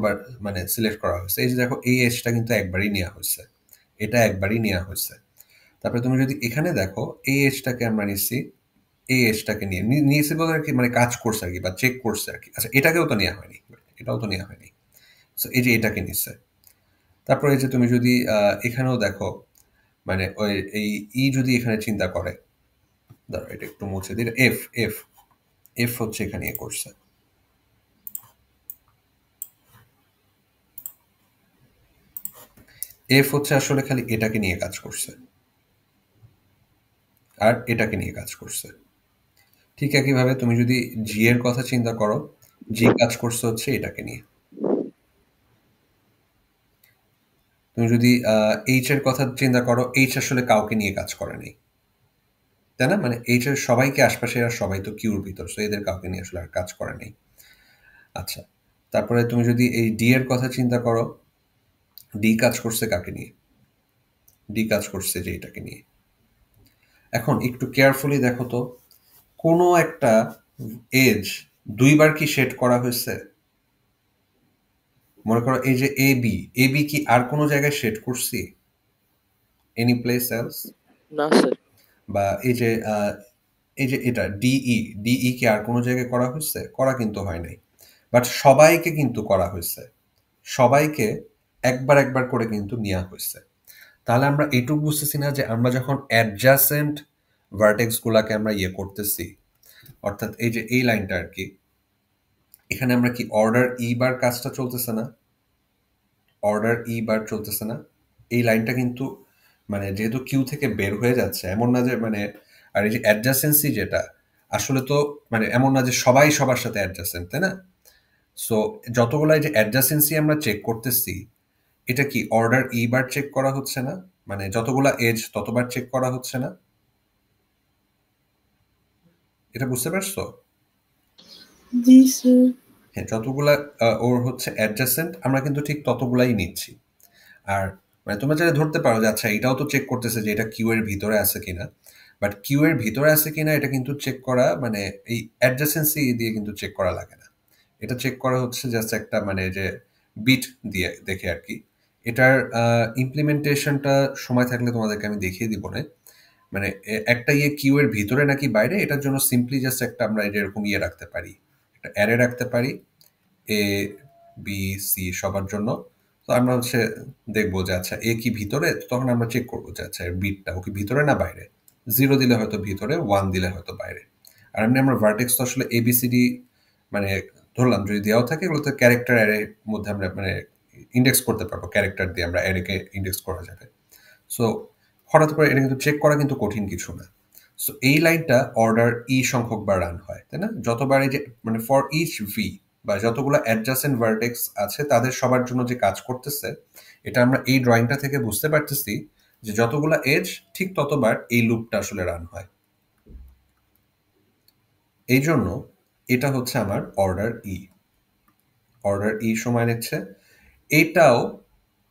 A: মানে সিলেক্ট করা হয়েছে। এই যে দেখো এই এজটা কিন্তু একবারই নেওয়া হয়েছে, এটা একবারই নেওয়া হয়েছে। তারপরে তুমি যদি এখানে দেখো এই এজটাকে আমরা নিচ্ছি, এই এজটাকে নিয়েছি বলতে আর কি মানে কাজ করছে আর কি, বা চেক করছে আর কি। আচ্ছা, এটাকেও তো নেওয়া হয়নি, এটাও তো নেওয়া হয়নি। সো এই যে এটাকে নিচ্ছে। তারপরে এই যে তুমি যদি এখানেও দেখো, মানে ওই এই ই যদি এখানে চিন্তা করে, ধরো এটা একটু মুছে দিলে, এফ এফ এফ হচ্ছে এখানে এ করছে। এফ হচ্ছে আসলে খালি এটাকে নিয়ে কাজ করছে আর এটাকে নিয়ে কাজ করছে। ঠিক একইভাবে তুমি যদি জি এর কথা চিন্তা করো, জি কাজ করছে হচ্ছে এটাকে নিয়ে। তুমি যদি এইচ এর কথা চিন্তা করো, এইচ আসলে কাউকে নিয়ে কাজ করে নেই, তাই না? মানে এইচ এর সবাইকে আশপাশে, আর সবাই তো কিউর ভিতর, সো এদের কাউকে নিয়ে আসলে আর কাজ করে নেই। আচ্ছা, তারপরে তুমি যদি এই ডি এর কথা চিন্তা করো, ডি কাজ করছে কাকে নিয়ে? ডি কাজ করছে যে এটাকে নিয়ে। এখন একটু কেয়ারফুলি দেখো তো, কোনো একটা এজ দুইবার কি শেড করা হয়েছে? মনে করো এই যে এ বি কি আর কোনো জায়গায় শেড করছি এনি প্লেস এলস?
D: না স্যার।
A: বা এই যে এটা ডিই কি আর কোনো জায়গায় করা হয়েছে? করা কিন্তু হয় নাই। বাট সবাইকে কিন্তু করা হয়েছে, সবাইকে একবার একবার করে কিন্তু নেওয়া হয়েছে। তাহলে আমরা এইটুকু বুঝতেছি না যে আমরা যখন অ্যাডজাসেন্ট ভার্টেক্স গুলাকে আমরা ইয়ে করতেছি, অর্থাৎ এই যে এই লাইনটা আর কি, এখানে আমরা কি অর্ডার ই বার কাজটা চলতেছে না? অর্ডার ই বার চলতেছে না? এই লাইনটা কিন্তু মানে যেহেতু কিউ থেকে বের হয়ে যাচ্ছে, এমন না যে মানে, আর এই যে অ্যাডজাসেন্সি যেটা, আসলে তো মানে এমন না যে সবাই সবার সাথে অ্যাডজাসেন্ট, তাই না? সো যতগুলাই যে অ্যাডজাসেন্সি আমরা চেক করতেছি, এটা কি অর্ডার ই বার চেক করা হচ্ছে না? মানে যতগুলা এজ ততবার চেক করা হচ্ছে না? এটা বুঝতে পারছো?
G: জি স্যার।
A: হ্যাঁ, যতগুলা ওর হচ্ছে অ্যাডজাসেন্ট আমরা কিন্তু ঠিক ততগুলাই নিচ্ছি। আর মানে তোমরা যারা ধরতে পারো যে আচ্ছা এটাও তো চেক করতেছে যে এটা কিউ এর ভিতরে আছে কিনা, বাট কিউ এর ভিতরে আছে কিনা এটা কিন্তু চেক করা মানে এই অ্যাডজাসেন্সি দিয়ে কিন্তু চেক করা লাগে না। এটা চেক করা হচ্ছে জাস্ট একটা মানে যে বিট দিয়ে দেখে আর কি। এটার ইমপ্লিমেন্টেশনটা সময় থাকলে তোমাদেরকে আমি দেখিয়ে দিব না। মানে একটা কিউ এর ভিতরে নাকি বাইরে, এটার জন্য সিম্পলি জাস্ট একটা আমরা এরকম রাখতে পারি, একটা অ্যারে রাখতে পারি এ বি সি সবার জন্য। তো আমরা হচ্ছে দেখবো যে আচ্ছা এ কি ভিতরে, তখন আমরা চেক করবো যে আচ্ছা এর বিটটা ও কি ভিতরে না বাইরে। 0 দিলে হয়তো ভিতরে, 1 দিলে হয়তো বাইরে। আর এমনি আমরা ভার্টেক্স তো আসলে এবিসিডি মানে ধরলাম যদি দেওয়া থাকে এগুলো তো ক্যারেক্টার অ্যারের মধ্যে আমরা মানে ইন্ডেক্স করতে পারবো, ক্যারেক্টার দিয়ে আমরা অ্যারেকে ইন্ডেক্স করা যাবে। সো হঠাৎ করে এটা কিন্তু চেক করা কিন্তু কঠিন কিছু না। সো এই লাইনটা অর্ডার ই সংখ্যক বার রান হয়, তাই না? যতবার এই যে মানে ফর ইচ ভি বা যতগুলো অ্যাডজাসেন্ট ভার্টেক্স আছে তাদের সবার জন্য যে কাজ করতেছে, এটা আমরা এই ড্রয়িংটা থেকে বুঝতে পারতেছি যে যতগুলো এজ ঠিক ততবার এই লুপটা আসলে রান হয়। এই জন্য এটা হচ্ছে আমার অর্ডার ই। অর্ডার ই সময় নিচ্ছে। এইটাও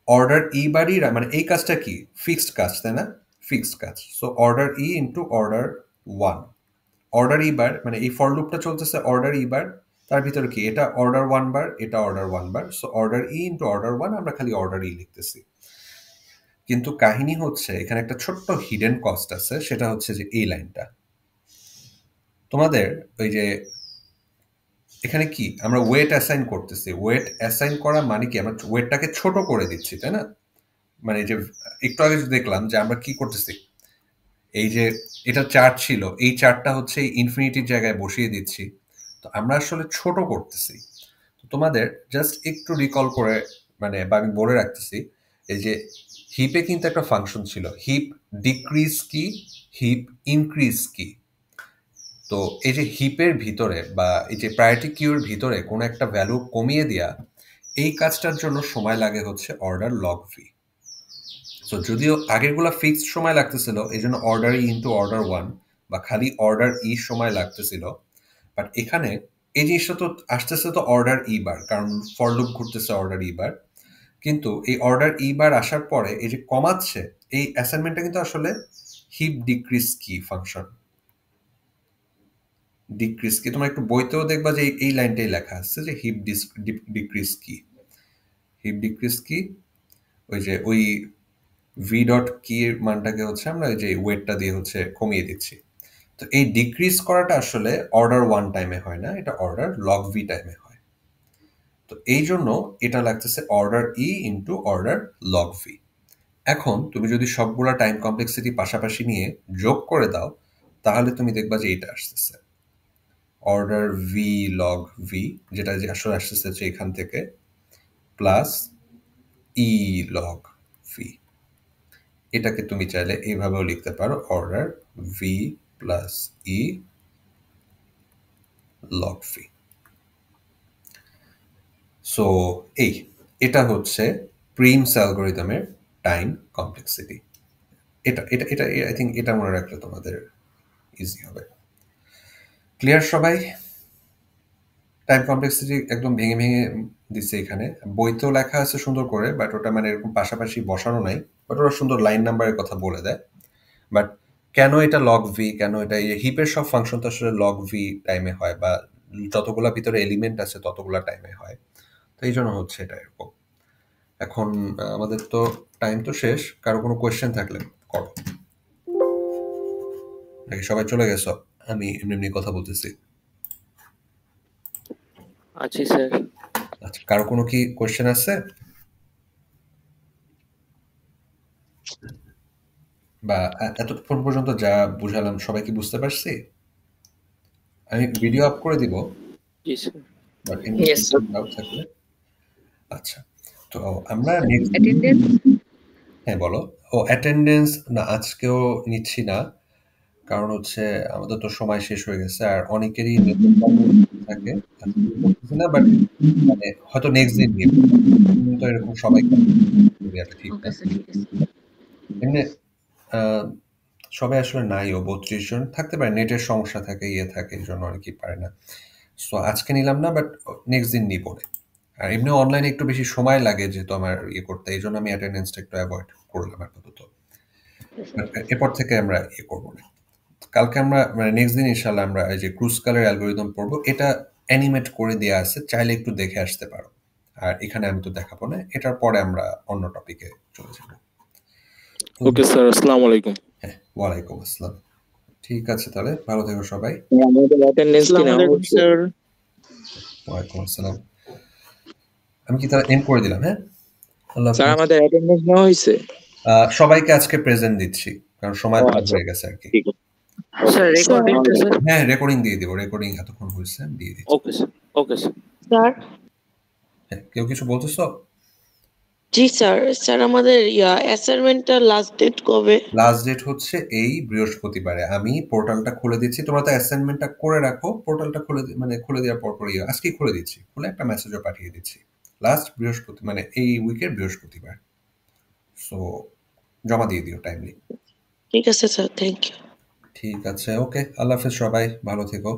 A: অর্ডার ই বারই মানে এই কাজটা কি ফিক্সড কাজ, তাই না? ফিক্সড কাজ। সো অর্ডার ই ইন্টু অর্ডার 1। অর্ডার ই বার মানে এই ফর লুপটা চলতেছে অর্ডার ই বার, তার ভিতরে কি এটা অর্ডার 1 বার, এটা অর্ডার 1 বার। সো অর্ডার ই ইন্টু অর্ডার 1, আমরা খালি অর্ডার ই লিখতেছি। কিন্তু কাহিনী হচ্ছে এখানে একটা ছোট্ট হিডেন কস্ট আছে, সেটা হচ্ছে যে এই লাইনটা তোমাদের ওই যে এখানে কি আমরা ওয়েট অ্যাসাইন করতেছি। ওয়েট অ্যাসাইন করা মানে কি আমরা ওয়েটটাকে ছোট করে দিচ্ছি, তাই না? মানে যে একটু আগে দেখলাম যে আমরা কি করতেছি, এই যে এটা চার্ট ছিল, এই চার্টটা হচ্ছে ইনফিনিটির জায়গায় বসিয়ে দিচ্ছি। তো আমরা আসলে ছোট করতেছি। তো তোমাদের জাস্ট একটু রিকল করে মানে বা আমি বলে রাখতেছি, এই যে হিপে কিন্তু একটা ফাংশন ছিল হিপ ডিক্রিজ কি, হিপ ইনক্রিজ কি। তো এই যে হিপের ভিতরে বা এই যে প্রায়োরিটি কিউর ভিতরে কোনো একটা ভ্যালু কমিয়ে দেওয়া, এই কাজটার জন্য সময় লাগে হচ্ছে অর্ডার লগ ভি। সো যদিও আগেরগুলো ফিক্সড সময় লাগতেছিল, এই জন্য অর্ডার ই ইন্টু অর্ডার 1 বা খালি অর্ডার ই সময় লাগতেছিল, বাট এখানে এই জিনিসটা তো আসতেছে তো অর্ডার ই বার, কারণ ফর লুপ ঘুরতেছে অর্ডার ই বার। কিন্তু এই অর্ডার ই বার আসার পরে এই যে কমাচ্ছে, এই অ্যাসাইনমেন্টটা কিন্তু আসলে হিপ ডিক্রিজ কি ফাংশন। ডিক্রিজ কি তোমরা একটু বইতেও দেখবা যে এই লাইনটাই লেখা আছে যে হিপ ডিক্রিজ কি। হিপ ডিক্রিজ কি ওই যে ওই ভি ডট কি এর মানটাকে হচ্ছে আমরা ওই যে ওয়েটটা দিয়ে হচ্ছে কমিয়ে দিচ্ছি। তো এই ডিক্রিজ করাটা আসলে অর্ডার 1 টাইমে হয় না, এটা অর্ডার লগ ভি টাইমে হয়। তো এই জন্য এটা লাগতেছে অর্ডার ই ইন্টু অর্ডার লগ ভি। এখন তুমি যদি সবগুলা টাইম কমপ্লেক্সিটি পাশাপাশি নিয়ে যোগ করে দাও, তাহলে তুমি দেখবা যে এটা আসতেছে অর্ডার ভি লগ ভি, যেটা যে আসলে আসতেছে হচ্ছে এখান থেকে, প্লাস ই লগ ভি। এটাকে তুমি চাইলে এইভাবেও লিখতে পারো order V plus E log V. So এটা হচ্ছে প্রিমস অ্যালগরিদমের টাইম কমপ্লেক্সিটি। এটা এটা এটা আই থিঙ্ক এটা মনে রাখলে তোমাদের ইজি হবে। ক্লিয়ার সবাই? টাইম কমপ্লেক্সিটি একদম ভেঙে ভেঙে দিচ্ছে এখানে, বইতেও লেখা আছে সুন্দর করে, বাট ওটা মানে এরকম পাশাপাশি বসানো নাই, বাট ওরা সুন্দর লাইন নাম্বারের কথা বলে দেয়। বাট কেন এটা লগ ভি, কেন এটা হিপের সব ফাংশন তো আসলে লগ ভি টাইমে হয়, বা যতগুলা ভিতরে এলিমেন্ট আছে ততগুলা টাইমে হয়। তো এই জন্য হচ্ছে এটা এরকম। এখন আমাদের তো টাইম তো শেষ, কারো কোনো কোয়েশ্চেন থাকলে করো, নাকি সবাই চলে গেছো? আমি এমনি এমনি কথা বলতেছি।
D: আছি স্যার।
A: আচ্ছা, কারো কোনো কি কোয়েশ্চেন আছে বা এতক্ষণ পর্যন্ত যা বুঝালাম সবাই কি বুঝতে পারছি? আমি ভিডিও আপ করে দিব,
D: জি sir.
A: But
B: Yes, sir.
A: Doubt থাকলে। আচ্ছা, তো আমরা নেক্সট,
B: অ্যাটেন্ডেন্স
A: হ্যাঁ বলো। ও অ্যাটেন্ডেন্স না আজকেও নিচ্ছি না, কারণ হচ্ছে আমাদের তো সময় শেষ হয়ে গেছে আর অনেকেরই থাকে না, বাট মানে হয়তো নেক্সট দিন নিয়ে তো এরকম সবাই দেওয়াটা ঠিক না। এমনি সবাই আসলে নাইও 32 জন থাকতে পারে, নেটের সমস্যা থাকে, থাকে, এই জন্য অনেকেই পারে না। সো আজকে নিলাম না, বাট নেক্সট দিন নিব। আর এমনি অনলাইনে একটু বেশি সময় লাগে যেহেতু আমার করতে, এই জন্য আমি অ্যাটেন্ডেন্সটা একটু অ্যাভয়েড করলাম আপাতত। এরপর থেকে আমরা করবো না। কালকে আমরা মানে নেক্সট দিন ইনশাল্লাহ আমরা এই যে ক্রুসকালের অ্যালগরিদম পড়বো, এটা অ্যানিমেট করে দেওয়া আছে, চাইলে একটু দেখে আসতে পারো। আর এখানে আমি তো দেখাবো না, এটার পরে আমরা অন্য টপিকে চলে যাব।
D: ওকে স্যার, আসসালামু আলাইকুম।
A: হ্যাঁ, ওয়ালাইকুম আসসালাম। ঠিক আছে, তাহলে ভালো থেকো সবাই।
D: আমাদের অ্যাটেন্ডেন্স কি নাও স্যার?
A: ওয়ালাইকুম আসসালাম। আমি কি তাহলে এন্ড করে দিলাম? হ্যাঁ, আল্লাহ
D: স্যার
A: হাফেজ।
D: আমাদের অ্যাটেন্ডেন্স নেওয়া হয়েছে?
A: সবাইকে আজকে প্রেজেন্ট দিচ্ছি, কারণ সময় হয়ে গেছে আর কি।
D: ঠিক আছে
B: স্যার রেকর্ডিংটা স্যার?
A: হ্যাঁ, রেকর্ডিং দিয়ে দিব, রেকর্ডিং এতক্ষণ হয়েছে দিয়ে দিচ্ছি।
D: Okay sir, okay sir.
G: Sir
A: হ্যাঁ, কেউ কিছু বলতেছো?
G: জি স্যার, স্যার আমাদের অ্যাসাইনমেন্টটা লাস্ট ডেট কবে?
A: লাস্ট ডেট হচ্ছে এই বৃহস্পতিবারে। আমি পোর্টালটা খুলে দিচ্ছি, তোমরা তো অ্যাসাইনমেন্টটা করে রাখো, পোর্টালটা খুলে দেওয়ার পর আজকেই খুলে দিচ্ছি, খুলে একটা মেসেজও পাঠিয়ে দিচ্ছি। লাস্ট বৃহস্পতি মানে এই উইকের বৃহস্পতিবার। সো জমা দিয়ে দিও টাইমলি।
G: ঠিক আছে স্যার, থ্যাংক ইউ।
A: ঠিক আছে, ওকে, আল্লাহ হাফেজ সবাই, ভালো থেকো,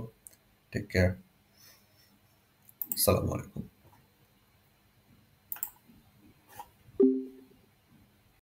A: টেক কেয়ার, আসসালামু আলাইকুম।